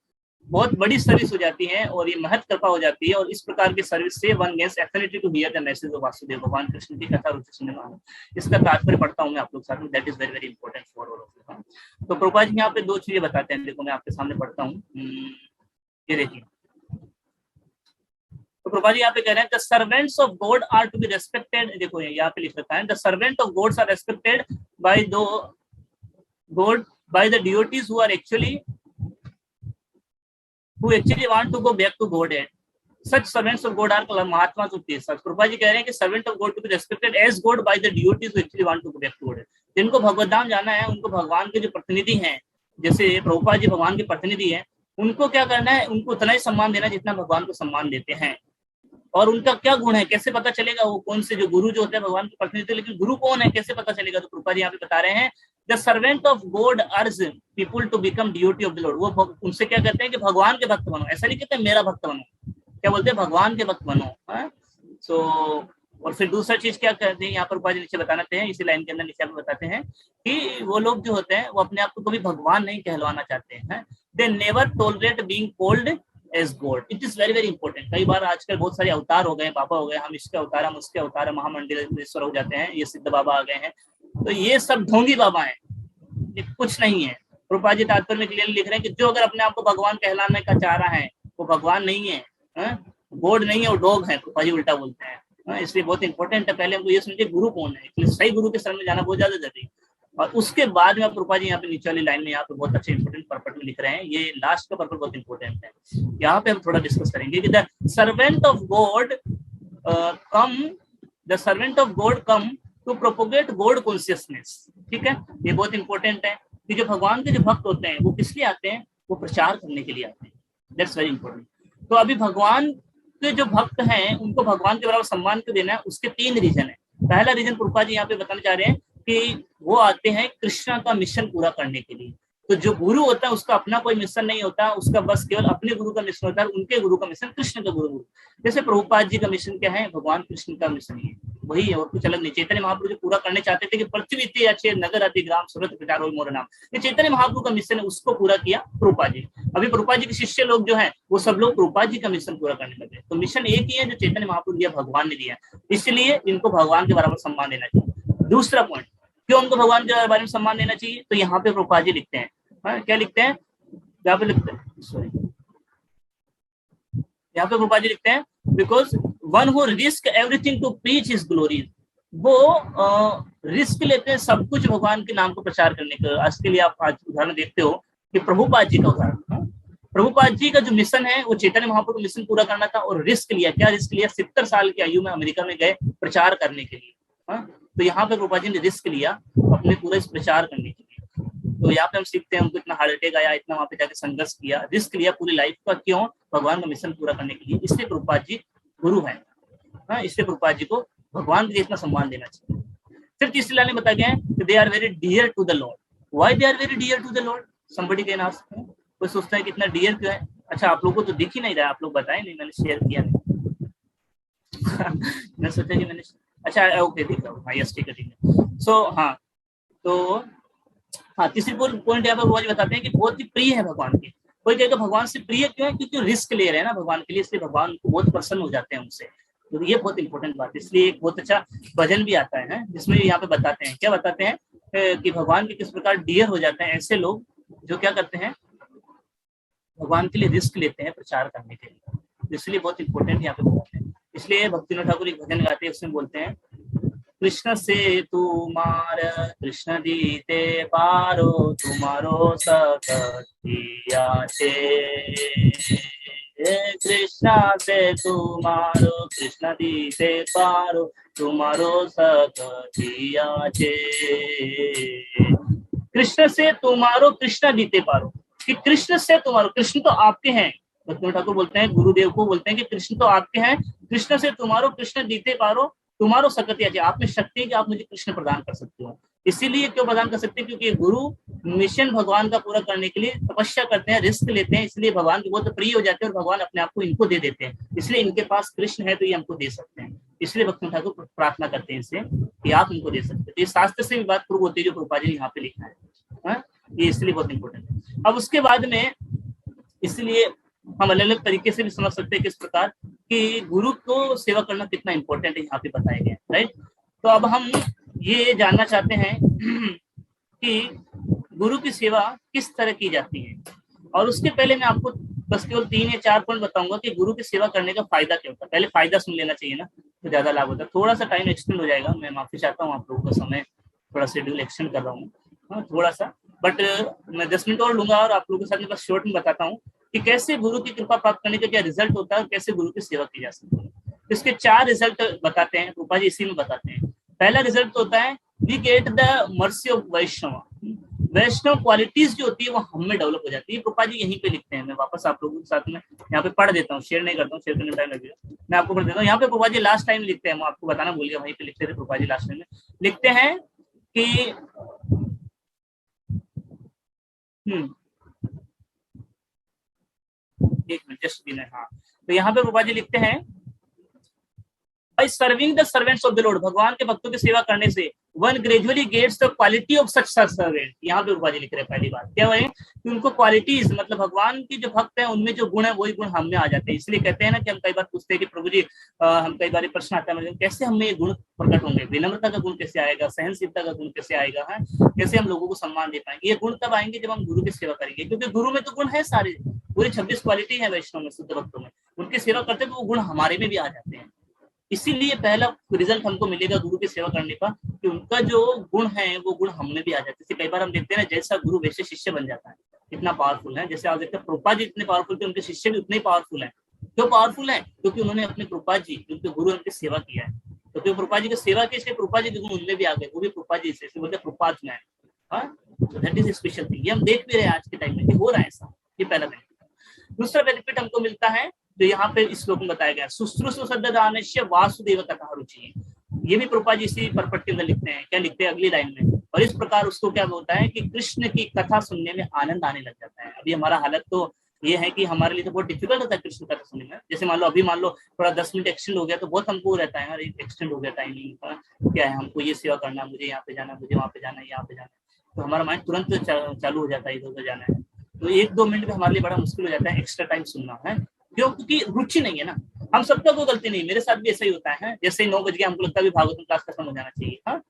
बहुत बड़ी सर्विस हो जाती है और ये महत कृपा हो जाती है। और इस प्रकार की सर्विस से one gains affinity to hear the message of Vasudev, भगवान कृष्ण की कथा रुचि सुनने वाला। इसका तात्पर्य पढ़ता हूँ मैं आप लोग साथ में, that is very very important for all of you. तो प्रभुपाद जी यहाँ पे दो चीजें बताते हैं, देखो मैं आपके सामने पढ़ता हूँ, ये देखिए। तो प्रभुपाद जी यहाँ पे कह रहे हैं, the servants of God are to be respected, देखो यहाँ पे लिख रखा है, the servant of gods are respected by दो God by the deities who actually want to go back to Godhead. Such servants of God are Mahatmas of this. Prabhupada ji कह रहे हैं कि servant of God to be respected as God by the deities who actually want to go back to Godhead. जिनको भगवत धाम जाना है, उनको भगवान के जो प्रतिनिधि हैं, जैसे प्रभुपाद जी भगवान के प्रतिनिधि हैं, उनको क्या करना है, उनको उतना ही सम्मान देना जितना भगवान को सम्मान देते हैं। और उनका क्या गुण है, कैसे पता चलेगा, वो कौन से जो गुरु जो होते हैं भगवान के प्रतिनिधि, लेकिन गुरु कौन है, कैसे पता चलेगा। तो प्रभुपाद जी यहाँ पे बता रहे हैं, the servant of God urge people to become devotee of the lord. वो उनसे क्या कहते हैं कि भगवान के भक्त बनो, ऐसा नहीं कहते मेरा भक्त बनो, क्या बोलते हैं, भगवान के भक्त बनो। सो और फिर दूसरा चीज क्या कहते हैं यहाँ पर प्रभुपाद जी नीचे बताते हैं, इसी लाइन के अंदर नीचे बताते हैं कि वो लोग जो होते हैं वो अपने आप को कभी भगवान नहीं कहलवाना चाहते हैं। They never tolerate being called as God. It is very very important. कई बार आजकल बहुत सारे अवतार हो गए, बाबा हो गए, हम इसके अवतार, हम उसके अवतार, महामंडलेश्वर हो जाते हैं, ये सिद्ध बाबा आ गए हैं, तो ये सब ढोंगी बाबा हैं, ये कुछ नहीं है। प्रभुपाद जी तात्पर्य में क्लियरली लिख रहे हैं कि जो अगर अपने आप को भगवान कहलाने का चाह रहा है वो भगवान नहीं है, गॉड नहीं है, वो डॉग है। प्रभुपाद जी उल्टा बोलते हैं, इसलिए बहुत इंपॉर्टेंट है। पहले हमको ये समझिए गुरु कौन है, इसलिए सही गुरु के शरण में जाना बहुत ज्यादा जरूरी है। और उसके बाद में प्रभुपाद जी यहाँ पे नीचे वाली लाइन में यहाँ पे बहुत अच्छे इंपॉर्टेंट पर्पट में लिख रहे हैं, ये लास्ट का पर्पट बहुत इंपॉर्टेंट है, यहाँ पे हम थोड़ा डिस्कस करेंगे कि the servant of God come, the servant of God come to propagate God consciousness. ठीक है, ये बहुत इंपॉर्टेंट है कि जो भगवान के जो भक्त होते हैं वो किस लिए आते हैं, वो प्रचार करने के लिए आते हैं। That's very important. तो अभी भगवान के जो भक्त हैं उनको भगवान के बराबर सम्मान क्यों देना है, उसके 3 रीजन है। पहला रीजन प्रभुपाद जी यहाँ पे बताना चाह रहे हैं कि वो आते हैं कृष्ण का मिशन पूरा करने के लिए। तो जो गुरु होता है उसका अपना कोई मिशन नहीं होता, उसका बस केवल अपने गुरु का मिशन होता है, उनके गुरु का मिशन कृष्ण का गुरु। जैसे प्रभुपाद जी का मिशन क्या है, भगवान कृष्ण का मिशन है, वही है और कुछ अलग नहीं। चैतन्य महाप्रभु जो पूरा करने चाहते थे कि पृथ्वी इतने अच्छे नगर अति ग्राम सूरत प्रचार हो मोर नाम, ये चैतन्य महाप्रभु का मिशन है, उसको पूरा किया प्रभुपाद जी। अभी प्रभुपाद जी के शिष्य लोग जो है वो सब लोग प्रभुपाद जी का मिशन पूरा करने लगे। तो मिशन एक ही है जो चैतन्य महाप्रभु दिया, भगवान ने दिया, इसलिए इनको भगवान के बराबर सम्मान देना चाहिए। दूसरा पॉइंट, क्यों उनको भगवान के बारे में सम्मान देना चाहिए, तो यहाँ पे प्रभुपाद जी लिखते हैं, क्या लिखते हैं, यहाँ पे लिखते हैं, सॉरी, यहाँ पे प्रभुपाद जी लिखते हैं, because one who risk everything to preach his glory. वो रिस्क लेते हैं सब कुछ भगवान के नाम को प्रचार करने का। आज के लिए आप आज उदाहरण देखते हो कि प्रभुपाद जी का उदाहरण, प्रभुपाद जी का जो मिशन है वो चैतन्य महाप्रभु का मिशन पूरा करना था और रिस्क लिया। क्या रिस्क लिया, 70 साल की आयु में अमेरिका में गए प्रचार करने के लिए। तो यहाँ पे प्रभुपाद जी ने रिस्क लिया अपने पूरा इस प्रचार करने के लिए। तो यहाँ पे हम सीखते हैं उनको इतना हार्ट अटैक आया, इतना वहां पे जाके संघर्ष किया, रिस्क लिया पूरी लाइफ का, क्यों, भगवान का मिशन पूरा करने के लिए। इसलिए प्रभुपाद जी गुरु है, इसलिए प्रभुपाद जी को भगवान के इतना सम्मान देना चाहिए। फिर तीसरी लाइन में बताया गया है, they are very dear to the lord. Why they are very dear to the lord, somebody can ask. कोई सोचता है कितना डियर क्यों है। अच्छा, आप लोगों को तो दिख ही नहीं रहा, आप लोग बताए नहीं, मैंने शेयर किया नहीं। मैं सोचा कि मैंने, अच्छा ओके, दिख रहा हूँ, यस ठीक है ठीक है। सो हाँ, तो हाँ, तीसरी पॉइंट यहाँ पर भगवान जी बताते हैं कि बहुत ही प्रिय है भगवान के। कोई कहेगा भगवान से प्रिय क्यों है, क्योंकि रिस्क ले रहे हैं ना भगवान के लिए, इसलिए भगवान को बहुत प्रसन्न हो जाते हैं उनसे। तो ये बहुत इंपॉर्टेंट बात है। इसलिए एक बहुत अच्छा भजन भी आता है जिसमें यहाँ पे बताते हैं, क्या बताते हैं कि भगवान के किस प्रकार डियर हो जाते हैं ऐसे लोग जो क्या करते हैं, भगवान के लिए रिस्क लेते हैं प्रचार करने के लिए। इसलिए बहुत इंपॉर्टेंट यहाँ पे बताते हैं। इसलिए भक्तिनाथ ठाकुर एक भजन गाते हैं, उसमें बोलते हैं, कृष्ण से तुमार कृष्ण दीते पारो तुम्हारो सतिया छे, कृष्ण से तुम्हारो कृष्ण दीते पारो तुम्हारो सतिया छे। कृष्ण से तुम्हारो कृष्ण दीते पारो, कि कृष्ण से तुम्हारो, कृष्ण तो आपके हैं। भक्तिनाथ ठाकुर बोलते हैं, गुरुदेव को बोलते हैं कि कृष्ण तो आपके हैं, कृष्ण से तुम्हारो कृष्ण दीते पारो तुम्हारो सकतिया, आप में शक्ति है कि आप मुझे कृष्ण प्रदान कर सकते हो। इसीलिए क्यों प्रदान कर सकते हैं, क्योंकि गुरु मिशन भगवान का पूरा करने के लिए तपस्या करते हैं, रिस्क लेते हैं, इसलिए भगवान के बहुत प्रिय हो जाते हैं और भगवान अपने आप को इनको दे देते हैं। इसलिए इनके पास कृष्ण है तो ये हमको दे सकते हैं। इसलिए भक्तिनाथ ठाकुर प्रार्थना करते हैं इससे कि आप इनको दे सकते हैं। ये शास्त्र से भी बात प्रूव होती है जो प्रभुपाद जी ने यहाँ पे लिखा है। ये इसलिए बहुत इंपॉर्टेंट है। अब उसके बाद में इसलिए हम अलग अलग तरीके से भी समझ सकते हैं किस प्रकार कि गुरु को सेवा करना कितना इंपॉर्टेंट है, यहाँ पे बताया गया, राइट। तो अब हम ये जानना चाहते हैं कि गुरु की सेवा किस तरह की जाती है, और उसके पहले मैं आपको बस केवल 3 या 4 पॉइंट बताऊंगा कि गुरु की सेवा करने का फायदा क्या होता है। पहले फायदा सुन लेना चाहिए ना, तो ज्यादा लाभ होता है। थोड़ा सा टाइम एक्सटेंड हो जाएगा, मैं माफी चाहता हूँ, आप लोगों का समय थोड़ा शेड्यूल एक्सटेंड कर रहा हूँ थोड़ा सा, बट मैं 10 मिनट और लूंगा और आप लोगों के साथ मैं बस शॉर्ट में बताता हूँ कि कैसे गुरु की कृपा प्राप्त करने का क्या रिजल्ट होता है और कैसे गुरु की सेवा की जा सकती है। इसके 4 रिजल्ट बताते हैं रूपा जी, इसी में बताते हैं। पहला रिजल्ट होता है we get the mercy of Vaishnava. Vaishnava qualities जो होती है वो हम में डेवलप हो जाती है। रूपा जी यहीं पे लिखते हैं, मैं वापस आप लोगों के साथ में यहाँ पे पढ़ देता हूँ, शेयर नहीं करता हूँ, शेयर करने में टाइम लगेगा, मैं आपको पढ़ देता हूँ। यहाँ पे रूपा जी लास्ट टाइम लिखते हैं, मैं आपको बताना भूल गया, वहीं पे लिखते थे रूपा जी लास्ट टाइम में लिखते हैं कि एक मिनट जस्ट भी नहीं, हाँ, तो यहाँ पे रूपा जी लिखते हैं by serving the servants of the Lord, भगवान के भक्तों की सेवा करने से one gradually gets the quality of such servant। यहाँ पे रूपा जी लिख रहे हैं पहली बात क्या है कि उनको क्वालिटीज, मतलब भगवान के जो भक्त हैं उनमें जो गुण है वही गुण हम में आ जाते हैं। इसलिए कहते हैं ना कि हम कई बार पूछते हैं कि प्रभु जी हम कई बार प्रश्न आता है कैसे हमें ये गुण प्रकट होंगे, विनम्रता का गुण कैसे आएगा, सहनशीलता का गुण कैसे आएगा, है कैसे हम लोगों को सम्मान दे पाएंगे। ये गुण तब आएंगे जब हम गुरु की सेवा करेंगे, क्योंकि गुरु में तो गुण है सारे, पूरे 26 क्वालिटी है वैष्णव में, शुद्ध भक्तों में, उनकी सेवा करते तो वो गुण हमारे में भी आ जाते हैं। इसीलिए पहला रिजल्ट हमको मिलेगा गुरु की सेवा करने का कि उनका जो गुण है वो गुण हमें भी आ जाते हैं। कई बार हम देखते हैं जैसा गुरु वैसे शिष्य बन जाता है, इतना पावरफुल है। जैसे आप देखते हैं प्रभुपाद जी इतने पावरफुल थे, उनके शिष्य भी उतने ही पावरफुल है। क्यों पावरफुल है? क्योंकि उन्होंने अपने प्रभुपाद जी, उनके गुरु, उनकी सेवा किया है। तो क्यों प्रभुपाद जी की सेवा की, इसलिए प्रभुपाद जी के गुण उनमें भी आ गए, वो भी प्रभुपाद जी से बोलते प्रभुपाद में है। दैट इज स्पेशल थिंग, ये हम देख भी रहे हैं आज के टाइम में हो रहा है ऐसा। ये पहला बेनिफिट। दूसरा बेनिफिट हमको मिलता है जो यहाँ पे इस श्लोक में बताया गया, शुश्रूषु सद्दानस्य वासुदेव कथा रुचि। ये भी प्रभुपाद जी इसी पर्पट के अंदर लिखते हैं, क्या लिखते हैं अगली लाइन में, और इस प्रकार उसको क्या होता है कि कृष्ण की कथा सुनने में आनंद आने लग जाता है। अभी हमारा हालत तो ये है कि हमारे लिए तो बहुत डिफिकल्ट होता है कृष्ण कथा सुनने में। जैसे मान लो अभी मान लो थोड़ा 10 मिनट एक्सटेंड हो गया तो बहुत हमको रहता है, एक्सटेंड हो गया टाइमिंग का, क्या है हमको ये सेवा करना, मुझे यहाँ पे जाना, मुझे वहाँ पे जाना, यहाँ पे जाना, तो हमारा माइंड तुरंत चालू हो जाता है इधर उधर जाना है। तो 1-2 मिनट में हमारे लिए बड़ा मुश्किल हो जाता है एक्स्ट्रा टाइम सुनना है, क्यों? क्योंकि रुचि नहीं है ना। हम सबका कोई गलती नहीं, मेरे साथ भी ऐसा ही होता है। जैसे 9 बज गया हमको लगता है भागवतम क्लास खत्म हो जाना चाहिए, हाँ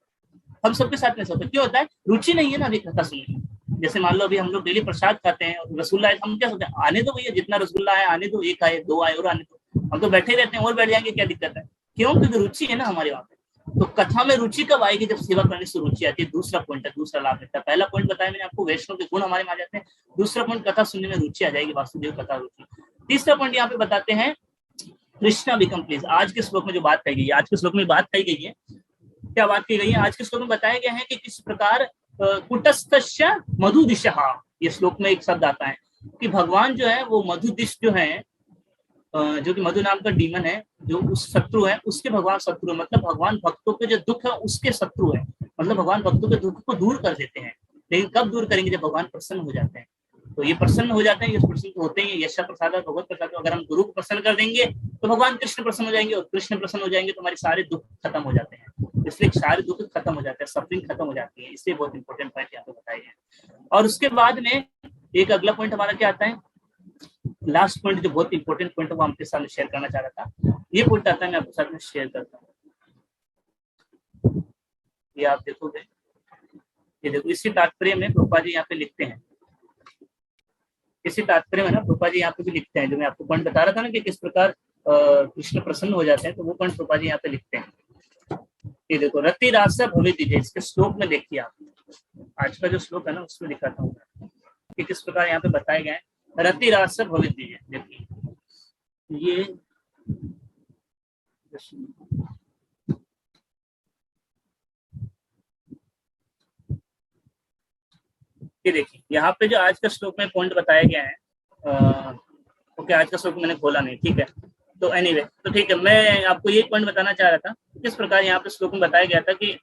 हम सबके साथ में होता है। क्यों होता है? रुचि नहीं है ना अभी कथा सुनने में। जैसे मान लो अभी हम लोग डेली प्रसाद खाते हैं, रसगुल्ला है, हम क्या सोचते हैं आने दो भैया, जितना रसगुल्ला है आने दो, 1 आए 2 आए और आने दो, हम तो बैठे रहते हैं और बैठ जाएंगे, क्या दिक्कत है? क्यों? क्योंकि रुचि है ना हमारे वहाँ पे। तो कथा में रुचि कब आएगी? जब सेवा करने से रुचि आती है। दूसरा पॉइंट है, दूसरा लाभ मिलता है। पहला पॉइंट बताया मैंने आपको, वैष्णव के गुण हमारे में आ जाते हैं। दूसरा पॉइंट, कथा सुनने में रुचि आ जाएगी, वासुदेव कथा रुचि। तीसरा पॉइंट यहाँ पे बताते हैं, कृष्णा बिकम प्लीज। आज के श्लोक में जो बात कही गई है, आज के श्लोक में बात कही गई है, क्या बात की गई है? आज के श्लोक में बताया गया है कि किस प्रकार कुटस्थस्य मधुदिशः, ये श्लोक में एक शब्द आता है कि भगवान जो है वो मधुदिश जो है, जो कि मधु नाम का डीमन है, जो उस शत्रु है, उसके भगवान शत्रु है। मतलब भगवान भक्तों के जो दुख है उसके शत्रु है, मतलब भगवान भक्तों के दुख को दूर कर देते हैं। लेकिन कब दूर करेंगे? जब भगवान प्रसन्न हो जाते हैं। तो ये प्रसन्न हो जाते हैं, ये प्रसन्न तो होते हैं, यश प्रसाद भगवत प्रसाद। अगर हम गुरु को प्रसन्न कर देंगे तो भगवान कृष्ण प्रसन्न हो जाएंगे, और कृष्ण प्रसन्न हो जाएंगे तो हमारे सारे दुख खत्म हो जाते हैं। इसलिए सारे दुख खत्म हो जाते हैं, सफरिंग खत्म हो जाती है। इसलिए बहुत इंपॉर्टेंट पॉइंट यहाँ पे बताए गए। और उसके बाद में एक अगला पॉइंट हमारा क्या आता है, लास्ट पॉइंट जो बहुत इंपॉर्टेंट पॉइंट है वो आपके सामने शेयर करना चाह रहा था। ये पॉइंट आता है, मैं आपके साथ में शेयर करता हूँ। ये आप देखोगे, ये देखो, इसी तात्पर्य में प्रभुपाद जी यहाँ पे लिखते हैं, इसी तात्पर्य में ना प्रभुपाद जी यहाँ पे भी लिखते हैं, जो मैं आपको पॉइंट बता रहा था ना कि किस प्रकार कृष्ण प्रसन्न हो जाते हैं, तो वो पॉइंट प्रभुपाद जी यहाँ पे लिखते हैं। ये देखो, रति रास भवे दीजिए, इसके श्लोक में देखिए आप, आज का जो श्लोक है ना उसमें दिखाता हूँ कि किस प्रकार यहाँ पे बताए गए हैं। रति रास भवे दीजिए, देखिए ये देखिए यहाँ पे जो आज का श्लोक में पॉइंट बताया गया है, ओके, आज का श्लोक मैंने खोला नहीं, ठीक है, तो एनीवे, तो ठीक है, मैं आपको ये पॉइंट बताना चाह रहा था किस प्रकार यहाँ पे श्लोक में बताया गया था कि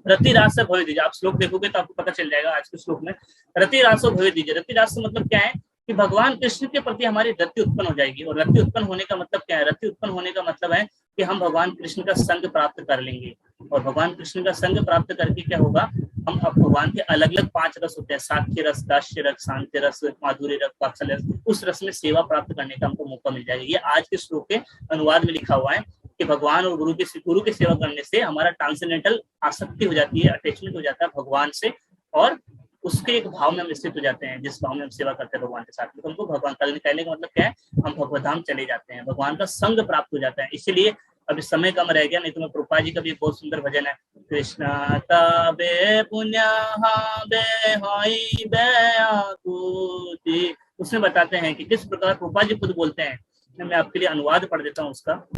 रति रास से भवे दीजिए। आप श्लोक देखोगे तो आपको पता चल जाएगा आज के श्लोक में, रति रास से भवे दीजिए। रति रास मतलब क्या है कि भगवान कृष्ण के प्रति हमारी रति उत्पन्न हो जाएगी। और रति उत्पन्न होने का मतलब क्या है, रति उत्पन्न होने का मतलब है कि हम भगवान कृष्ण का संग प्राप्त कर लेंगे। और भगवान कृष्ण का संग प्राप्त करके क्या होगा, हम अब भगवान के अलग अलग 5 रस होते हैं, साख्य रस, दास्य रस, शांति रस, माधुर्य रस, वात्सल्य रस, उस रस में सेवा प्राप्त करने का हमको मौका मिल जाएगा। ये आज के श्लोक के अनुवाद में लिखा हुआ है कि भगवान और गुरु की सेवा करने से हमारा ट्रांसेंडेंटल आसक्ति हो जाती है, अटैचमेंट हो जाता है भगवान से, और उसके एक भाव में हम स्थित हो जाते हैं, जिस भाव में हम सेवा करते हैं भगवान के साथ में। तो हमको भगवान कहने का मतलब क्या है, हम भगवत धाम चले जाते हैं, भगवान का संग प्राप्त हो जाता है। इसीलिए अभी समय कम रह गया, नहीं तो मैं प्रभुपाद जी का भी बहुत सुंदर भजन है, कृष्णा ताबे पुण्य बे, उसमें बताते हैं कि किस प्रकार प्रभुपाद जी खुद बोलते हैं। मैं आपके लिए अनुवाद पढ़ देता हूँ उसका,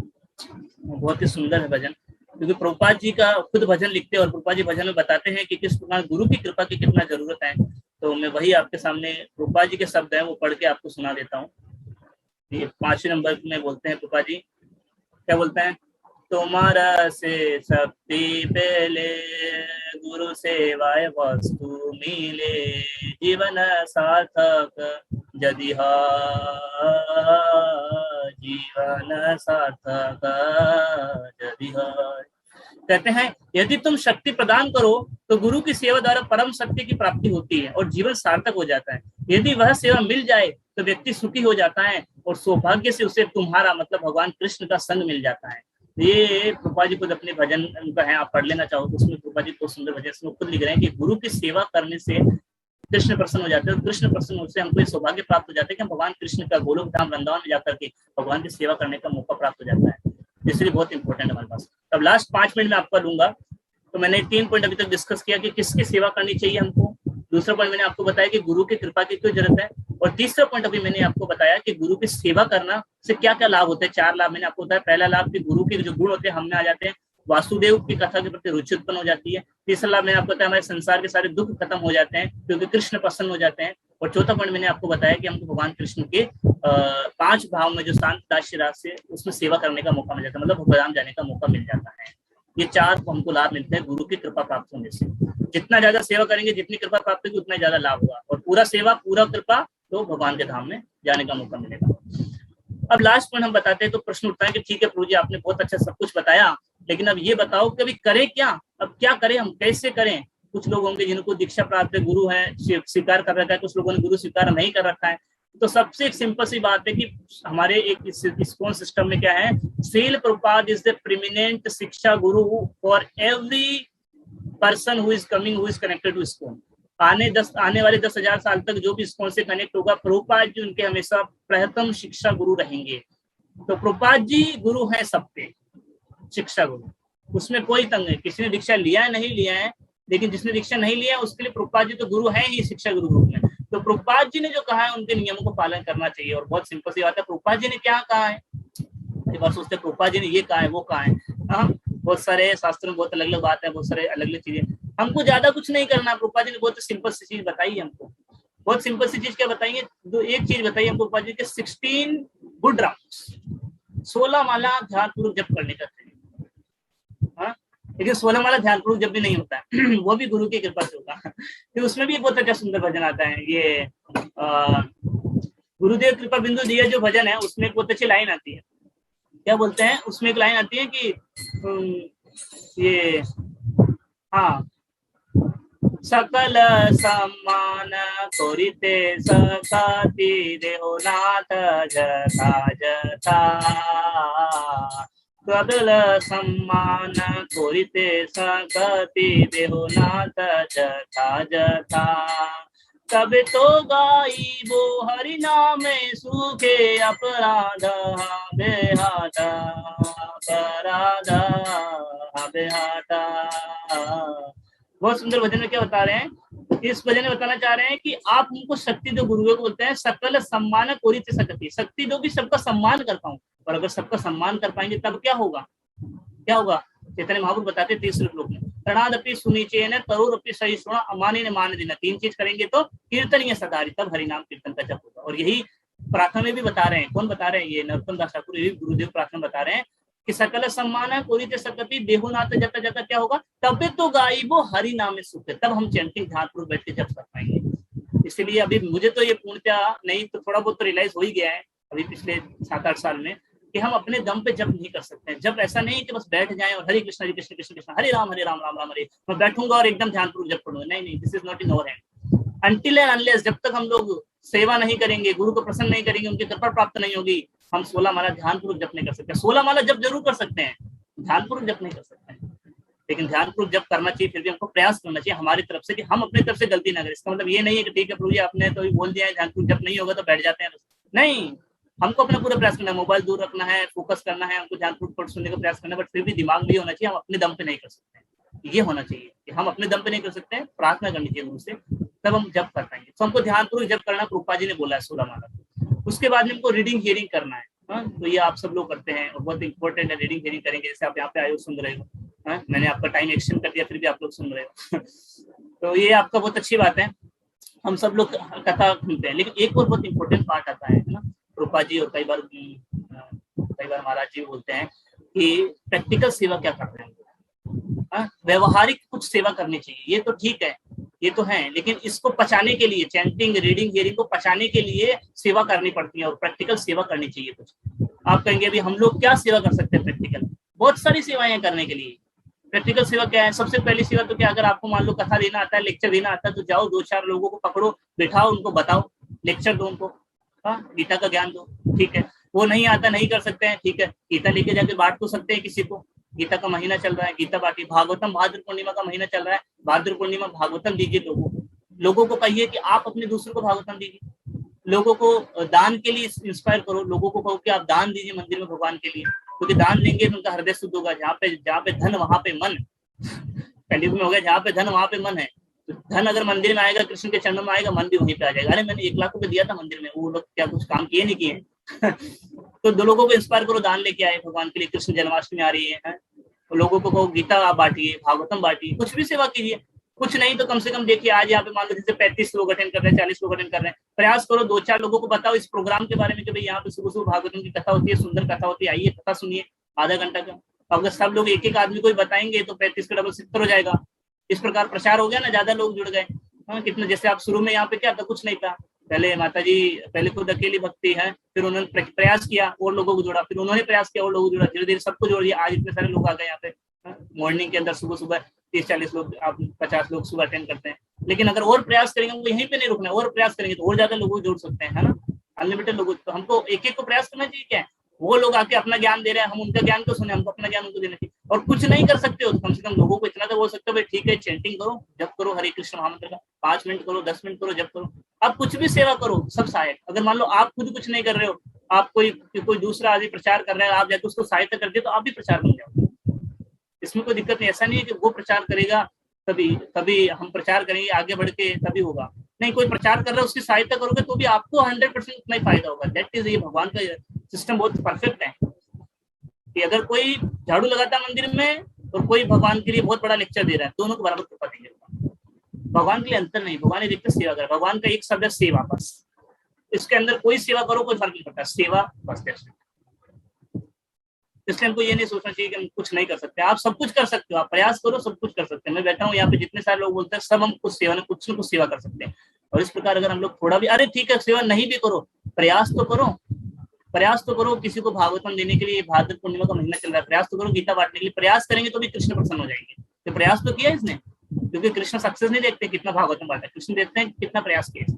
बहुत ही सुंदर है भजन, क्योंकि प्रभुपाद जी का खुद भजन लिखते हैं और प्रभुपाद जी भजन में बताते हैं कि किस प्रकार गुरु की कृपा की कितना जरूरत है। तो मैं वही आपके सामने प्रभुपाद जी के शब्द हैं वो पढ़ के आपको सुना देता हूँ। ये 5वें नंबर में बोलते हैं प्रभुपाद जी, क्या बोलते हैं, तुम्हारा से शक्ति पहले गुरु सेवाय वस्तु मिले, जीवन सार्थक यदि जीवन सार्थक यदि। कहते हैं यदि तुम शक्ति प्रदान करो तो गुरु की सेवा द्वारा परम शक्ति की प्राप्ति होती है और जीवन सार्थक हो जाता है। यदि वह सेवा मिल जाए तो व्यक्ति सुखी हो जाता है और सौभाग्य से उसे तुम्हारा मतलब भगवान कृष्ण का संग मिल जाता है। ये प्रभुपाद जी खुद अपने भजन का है, आप पढ़ लेना चाहो तो उसमें प्रभुपाद जी बहुत सुंदर भजन इसमें खुद लिख रहे हैं कि गुरु की सेवा करने से कृष्ण प्रसन्न हो जाते हैं, और कृष्ण प्रसन्न होने से हमको ये सौभाग्य प्राप्त हो जाता है कि हम भगवान कृष्ण का गोलोक धाम वृंदावन में जाकर के भगवान की सेवा करने का मौका प्राप्त हो जाता है। इसलिए बहुत इंपॉर्टेंट है हमारे पास। अब लास्ट 5 मिनट में आपका लूंगा, तो मैंने 3 पॉइंट अभी तक डिस्कस किया कि किसकी सेवा करनी चाहिए हमको। दूसरा पॉइंट मैंने आपको बताया कि गुरु की कृपा की क्यों जरूरत है, और तीसरा पॉइंट अभी मैंने आपको बताया कि गुरु की सेवा करना से क्या क्या लाभ होते हैं। 4 लाभ मैंने आपको बताया। पहला लाभ कि गुरु के जो गुण होते हैं हम में आ जाते हैं, वासुदेव की कथा के प्रति रुचि उत्पन्न हो जाती है। तीसरा लाभ मैंने आपको बताया हमारे संसार के सारे दुख खत्म हो जाते हैं क्योंकि कृष्ण प्रसन्न हो जाते हैं। और चौथा पॉइंट मैंने आपको बताया कि हमको भगवान कृष्ण के 5 भाव में जो शांत दास्य रास से उसमें सेवा करने का मौका मिल जाता है, मतलब भगवान जाने का मौका मिल जाता है। ये 4 हमको लाभ मिलते हैं गुरु की कृपा प्राप्त होने से। जितना ज्यादा सेवा करेंगे, जितनी कृपा प्राप्त होगी उतना ज्यादा लाभ होगा, और पूरा सेवा पूरा कृपा तो भगवान के धाम में जाने का मौका मिलेगा। अब लास्ट पॉइंट हम बताते हैं, तो प्रश्न उठता है कि ठीक है प्रभु जी आपने बहुत अच्छा सब कुछ बताया, लेकिन अब ये बताओ कि अभी करें क्या, अब क्या करें, हम कैसे करें। कुछ लोग होंगे जिनको दीक्षा प्राप्त है, गुरु है, स्वीकार कर रखा है, कुछ लोगों ने गुरु स्वीकार नहीं कर रखा है। तो सबसे एक सिंपल सी बात है कि हमारे एक इस्कॉन सिस्टम में क्या है, Srila Prabhupada is the preeminent shiksha guru for every person who is coming, who is connected to ISKCON. आने वाले 10,000 साल तक जो भी इस्कॉन से कनेक्ट होगा, प्रभुपाद जी उनके हमेशा प्रथम शिक्षा गुरु रहेंगे। तो प्रभुपाद जी गुरु हैं सबके, शिक्षा गुरु, उसमें कोई तंग नहीं। किसी ने दीक्षा लिया है नहीं लिया है, लेकिन जिसने दीक्षा नहीं लिया है उसके लिए प्रभुपाद जी तो गुरु है ही शिक्षा गुरु रूप में। तो प्रभुपाद जी ने जो कहा है उनके नियमों को पालन करना चाहिए। और बहुत सिंपल सी बात है, प्रभुपाद जी ने क्या कहा है, एक बार सोचते प्रभुपाद जी ने ये कहा है वो कहा है। बहुत सारे शास्त्रों में बहुत अलग अलग बात है, बहुत सारे अलग अलग चीजें, हमको ज्यादा कुछ नहीं करना। प्रभुपाद जी ने बहुत सिंपल सी चीज बताई है हमको, बहुत सिंपल सी चीज क्या बताइए, एक चीज बताइए हमको प्रभुपाद जी के 16 गुड राउंड्स, 16 माला ध्यान पूर्वक जप करने का चाहिए। लेकिन 16 माला ध्यानपूर्वक जब भी नहीं होता है वो भी गुरु की कृपा से होगा। तो उसमें भी एक बहुत अच्छा सुंदर भजन आता है, ये गुरुदेव कृपा बिंदु दिया जो भजन है, उसमें एक बहुत अच्छी लाइन आती है। क्या बोलते हैं उसमें? एक लाइन आती है कि ये, हाँ, सकल सम्मान करिते सकति देहनाथ जथा जथा, सकल सम्मान करिते सकति देहनाथ जथा जथा, तब तो गाइबो हरि नामे सुखे अपराध बेहाता अपराध बेहाता। बहुत सुंदर भजन में क्या बता रहे हैं? इस भजन में बताना चाह रहे हैं कि आप उनको शक्ति दो, गुरुदेव को बोलते हैं सकल सम्मान कोरित सकति, शक्ति दो कि सबका सम्मान कर पाऊं। और अगर सबका सम्मान कर पाएंगे तब क्या होगा? क्या होगा? चैतन्य महाप्रभु बताते 30 श्लोक में, प्रणादपि सुनीचे न तरुरपि सहिष्णुना अमानी ने मान देना। 3 चीज करेंगे तो कीर्तनीय सदारी, तब हरिनाम कीर्तन का जप होगा। और यही प्रार्थना में भी बता रहे हैं। कौन बता रहे हैं? ये नरोत्तम दास ठाकुर, यही गुरुदेव प्रार्थना बता रहे हैं कि सकल सम्मान कोरिते सकति देहुनाथ जता जता क्या होगा? तबे तो गाइबो हरि नाम में सुख, तब हम चैंटिंग ध्यानपूर्वक बैठ के जप कर पाएंगे। इसलिए अभी मुझे तो ये पूर्णतः नहीं तो थोड़ा बहुत तो रियलाइज हो ही गया है अभी पिछले 7-8 साल में कि हम अपने दम पे जप नहीं कर सकते हैं। जब ऐसा नहीं कि बस बैठ जाएं और हरे कृष्ण कृष्ण कृष्ण हरे राम राम राम हरे, मैं बैठूंगा और एकदम ध्यानपूर्वक जप करूंगा। नहीं, this is not in our hand. Until and unless, जब तक हम लोग सेवा नहीं करेंगे, गुरु को प्रसन्न नहीं करेंगे, उनकी कृपा प्राप्त नहीं होगी, हम 16 माला ध्यानपूर्वक जप नहीं कर सकते। 16 माला जप जरूर कर सकते हैं, ध्यानपूर्वक जप नहीं कर सकते हैं। लेकिन ध्यानपूर्वक जप करना चाहिए, फिर भी हमको प्रयास करना चाहिए हमारी तरफ से कि हम अपनी तरफ से गलती ना करें। इसका मतलब ये नहीं है कि ठीक है प्रभु जी आपने तो बोल दिया है ध्यानपूर्वक जप नहीं होगा तो बैठ जाते हैं। नहीं, हमको अपना पूरा प्रयास करना है, मोबाइल दूर रखना है, फोकस करना है, हमको ध्यानपूर्वक सुनने का प्रयास करना है, बट फिर भी दिमाग भी होना चाहिए हम अपने दम पे नहीं कर सकते। ये होना चाहिए कि हम अपने दम पे नहीं कर सकते हैं, प्रार्थना करनी चाहिए गुरु से, तब हम जप कर पाएंगे। तो हमको ध्यानपूर्वक जप करना रूपा जी ने बोला है 16 माला। उसके बाद में हमको रीडिंग हियरिंग करना है। तो ये आप सब लोग करते हैं और बहुत इंपॉर्टेंट है रीडिंग हियरिंग करेंगे। जैसे आप यहाँ पे आए हो सुन रहे हो, मैंने आपका टाइम एक्सटेंड कर दिया फिर भी आप लोग सुन रहे हो तो ये आपका बहुत अच्छी बात है। हम सब लोग कथा सुनते हैं, लेकिन एक और बहुत इंपॉर्टेंट पार्ट आता है ना, रूपा जी और कई बार महाराज जी बोलते हैं कि प्रैक्टिकल सेवा क्या कर रहे हैं। व्यवहारिक कुछ सेवा करनी चाहिए, ये तो ठीक है, ये तो है, लेकिन इसको पचाने के लिए, चैंटिंग रीडिंग हियरिंग को पचाने के लिए सेवा करनी पड़ती है और प्रैक्टिकल सेवा करनी चाहिए कुछ। आप कहेंगे अभी हम लोग क्या सेवा कर सकते हैं प्रैक्टिकल? बहुत सारी सेवाएं करने के लिए। प्रैक्टिकल सेवा क्या है? सबसे पहली सेवा तो क्या, अगर आपको मान लो कथा देना आता है, लेक्चर देना आता है, तो जाओ 2-4 लोगों को पकड़ो, बिठाओ, उनको बताओ, लेक्चर दो उनको, गीता का ज्ञान दो, ठीक है। वो नहीं आता, नहीं कर सकते हैं, ठीक है, गीता लेके जाके बांट तो सकते हैं किसी को। गीता का महीना चल रहा है, गीता बांटी। भागवतम भाद्र पूर्णिमा का महीना चल रहा है, भाद्र पूर्णिमा भागवतम दीजिए लोगों को कहिए कि आप अपने दूसरों को भागवतम दीजिए। लोगों को दान के लिए इंस्पायर करो, लोगों को कहो कि आप दान दीजिए मंदिर में भगवान के लिए, क्योंकि दान देंगे तो उनका हृदय शुद्ध होगा। जहाँ पे धन वहां पे मन, कलयुग में हो गया जहाँ पे धन वहां पे मन है। तो धन अगर मंदिर में आएगा, कृष्ण के चरणों में आएगा, मन भी वहीं पे आ जाएगा। अरे मैंने 1 लाख रुपए दिया था मंदिर में, वो लोग क्या कुछ काम किए नहीं किए तो 2 लोगों को इंस्पायर करो, दान लेके आए भगवान के लिए। कृष्ण जन्माष्टमी आ रही है, तो लोगों को कहो गीता बांटिए, भागवतम बांटिए, कुछ भी सेवा कीजिए। कुछ नहीं तो कम से कम देखिए, आज यहाँ पे मान लो जैसे 35 लोग अटेंड कर रहे हैं, 40 लोग अटेंड कर रहे हैं, प्रयास करो 2-4 लोगों को बताओ इस प्रोग्राम के बारे में कि भाई यहाँ पे सुबह भागवतम की कथा होती है, सुंदर कथा होती है, आइए कथा सुनिए आधा घंटा का। अगर सब लोग एक आदमी को ही बताएंगे तो 35 का डबल 70 हो जाएगा। इस प्रकार प्रचार हो गया ना, ज्यादा लोग जुड़ गए। कितना, जैसे आप शुरू में यहाँ पे क्या था, कुछ नहीं था, पहले माता जी पहले खुद अकेली भक्ति है, फिर उन्होंने प्रयास किया और लोगों को जोड़ा, फिर उन्होंने प्रयास किया और लोगों को जोड़ा, धीरे धीरे सबको जोड़ दिया। आज इतने सारे लोग आ गए यहाँ पे। मॉर्निंग के अंदर सुबह 30-40 लोग, आप 50 लोग सुबह अटेंड करते हैं। लेकिन अगर और प्रयास करेंगे, हमको यहीं पे नहीं रुकना है, और प्रयास करेंगे तो और ज्यादा लोगों को जोड़ सकते हैं, है ना, अनलिमिटेड लोगों। तो हमको एक को प्रयास करना चाहिए। क्या है, वो लोग आके अपना ज्ञान दे रहे हैं, हम उनका ज्ञान क्यों सुने, हमको अपना ज्ञान उनको देना चाहिए। और कुछ नहीं कर सकते हो तो कम से कम लोगों को इतना तो बोल सकते हो भाई ठीक है, चैंटिंग करो, जप करो हरे कृष्ण महामंत्र का, 5 मिनट करो, 10 मिनट करो, जप करो। आप कुछ भी सेवा करो, सब सहायक। अगर मान लो आप खुद कुछ नहीं कर रहे हो, आप कोई दूसरा आदमी प्रचार कर रहा है, आप जाके उसको सहायता कर दिए तो आप भी प्रचार बन जाओ, इसमें कोई दिक्कत नहीं। ऐसा नहीं है कि वो प्रचार करेगा तभी हम प्रचार करेंगे, आगे बढ़ के तभी होगा। नहीं, कोई प्रचार कर रहा है, उसकी सहायता करोगे तो भी आपको 100% उतना ही फायदा होगा। दैट इज, ये भगवान का सिस्टम बहुत परफेक्ट है कि अगर कोई झाड़ू लगाता है मंदिर में और कोई भगवान के लिए बहुत बड़ा लेक्चर दे रहा है, दोनों को बराबर कृपा देंगे। भगवान के लिए अंतर नहीं, भगवान एक सेवा कर, भगवान का एक शब्द है सेवा, बस। इसके अंदर कोई सेवा करो कोई फर्क नहीं पड़ता, सेवा बस। इसलिए हमको ये नहीं सोचना चाहिए कि हम कुछ नहीं कर सकते। आप सब कुछ कर सकते हो, आप प्रयास करो, सब कुछ कर सकते हैं। मैं बैठा हूँ यहाँ पे, जितने सारे लोग बोलते हैं सब हम कुछ सेवा, कुछ न कुछ सेवा कर सकते हैं। और इस प्रकार अगर हम लोग थोड़ा भी, अरे ठीक है सेवा नहीं भी करो, प्रयास तो करो, प्रयास तो करो। किसी को भागवतम देने के लिए, भाद्र पूर्णिमा का महीना चल रहा है, प्रयास तो करो गीता बांटने के लिए। प्रयास करेंगे तो भी कृष्ण प्रसन्न हो जाएंगे। तो प्रयास तो किया इसने, क्योंकि कृष्ण सक्सेस नहीं देखते कितना भागवतम बांटा, कृष्ण देखते हैं कितना प्रयास किया।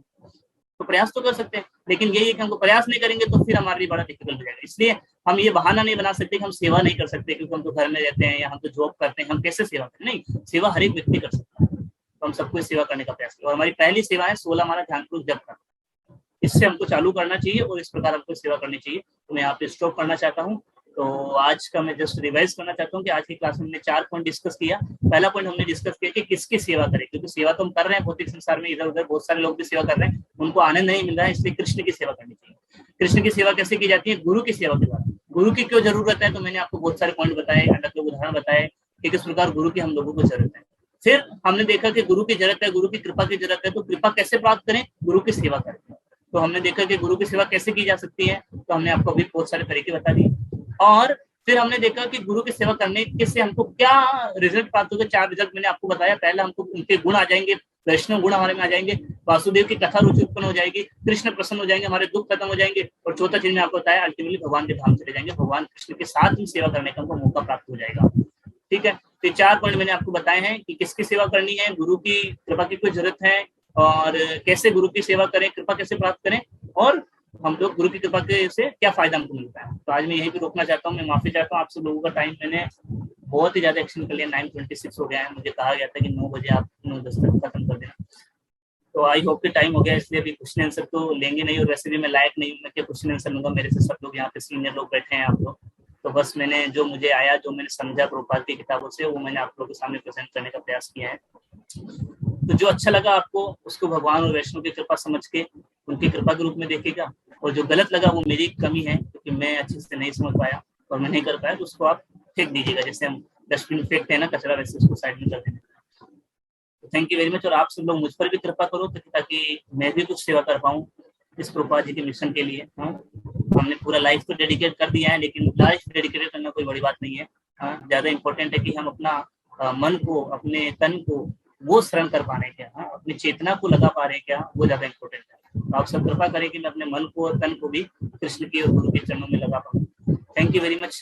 तो प्रयास तो कर सकते हैं, लेकिन यही है कि हमको प्रयास नहीं करेंगे तो फिर हमारे लिए बड़ा डिफिकल्ट हो जाएगा। इसलिए हम ये बहाना नहीं बना सकते कि हम सेवा नहीं कर सकते, क्योंकि हम तो घर में रहते हैं या हम तो जॉब करते हैं, हम कैसे सेवा करें। नहीं, सेवा हर एक व्यक्ति कर सकता है। तो हम सबको सेवा करने का प्रयास करें। और हमारी पहली सेवा है 16 माला ध्यानपूर्वक जप करना। इससे हमको चालू करना चाहिए और इस प्रकार हमको सेवा करनी चाहिए। तो मैं यहाँ पे स्टॉप करना चाहता हूँ। तो आज का मैं जस्ट रिवाइज करना चाहता हूँ कि आज की क्लास में हमने 4 पॉइंट डिस्कस किया। पहला पॉइंट हमने डिस्कस किया कि किसकी सेवा करें, क्योंकि सेवा तो हम कर रहे हैं भौतिक संसार में, इधर उधर बहुत सारे लोग भी सेवा कर रहे हैं, उनको आनंद नहीं मिल रहा है, इसलिए कृष्ण की सेवा करनी चाहिए। कृष्ण की सेवा कैसे की जाती है? गुरु की सेवा के द्वारा। गुरु की क्यों जरूरत है? तो मैंने आपको बहुत सारे पॉइंट बताए, अलग अलग उदाहरण बताए कि किस प्रकार गुरु की हम लोगों को जरूरत है। फिर हमने देखा कि गुरु की जरूरत है, गुरु की कृपा की जरूरत है। तो कृपा कैसे प्राप्त करें? गुरु की सेवा करें। तो हमने देखा कि गुरु की सेवा कैसे की जा सकती है, तो हमने आपको अभी बहुत सारे तरीके बता दिए। और फिर हमने देखा कि गुरु की सेवा करने के से हमको क्या रिजल्ट प्राप्त होगा। 4 रिजल्ट मैंने आपको बताया। पहला, हमको उनके गुण आ जाएंगे, वैष्णव गुण हमारे में आ जाएंगे, वासुदेव की कथा रुचि उत्पन्न हो जाएगी, कृष्ण प्रसन्न हो जाएंगे, हमारे दुख खत्म हो जाएंगे। और चौथा चीज में आपको बताया, अल्टीमेटली भगवान के धाम चले जाएंगे, भगवान कृष्ण के साथ ही सेवा करने का हमको मौका प्राप्त हो जाएगा। ठीक है, तो 4 पॉइंट मैंने आपको बताए हैं कि किसकी सेवा करनी है, गुरु की कृपा की कोई जरूरत है, और कैसे गुरु की सेवा करें, कृपा कैसे प्राप्त करें, और हम लोग गुरु की कृपा से क्या फायदा हमको मिलता है। तो आज मैं यहीं पे रोकना चाहता हूँ। मैं माफी चाहता हूँ आप सब लोगों का। टाइम मैंने बहुत ही ज्यादा एक्शन कर लिया। 9:26 हो गया है। मुझे कहा गया था कि 9 बजे आप 9:10 तक खत्म कर देना। तो आई होप कि टाइम हो गया, इसलिए अभी क्वेश्चन आंसर तो लेंगे नहीं, और वैसे भी मैं लायक नहीं हूँ मैं क्या क्वेश्चन आंसर लूंगा। मेरे से सब लोग यहाँ पे सीनियर लोग बैठे हैं, आप लोग। तो बस मैंने जो मुझे आया, जो मैंने समझा प्रभुपाद की किताबों से, वो मैंने आप लोगों के सामने प्रेजेंट करने का प्रयास किया है। तो जो अच्छा लगा आपको, उसको भगवान और वैष्णव की कृपा समझ के उनकी कृपा के रूप में देखेगा, और जो गलत लगा वो मेरी कमी है, क्योंकि मैं अच्छे से नहीं समझ पाया और मैं नहीं कर पाया, तो उसको आप फेंक दीजिएगा। जैसे हम डस्टबिन फेंकते हैं ना कचरा, वैसे उसको साइड में कर देना। Thank you very much. और आप सब लोग मुझ पर भी कृपा करो, ताकि मैं भी कुछ सेवा कर पाऊँ इस प्रभुपाद जी के मिशन के लिए। हाँ, हमने पूरा लाइफ तो डेडिकेट कर दिया है, लेकिन लाइफ डेडिकेट करना कोई बड़ी बात नहीं है। हाँ, ज्यादा इंपॉर्टेंट है कि हम अपना मन को, अपने तन को वो श्रम कर पा रहे हैं क्या, हाँ, अपनी चेतना को लगा पा रहे हैं क्या, वो ज्यादा इंपॉर्टेंट है। तो आप सब कृपा करें कि मैं अपने मन को और तन को भी कृष्ण की और गुरु के चरणों में लगा पाऊँ। Thank you very much.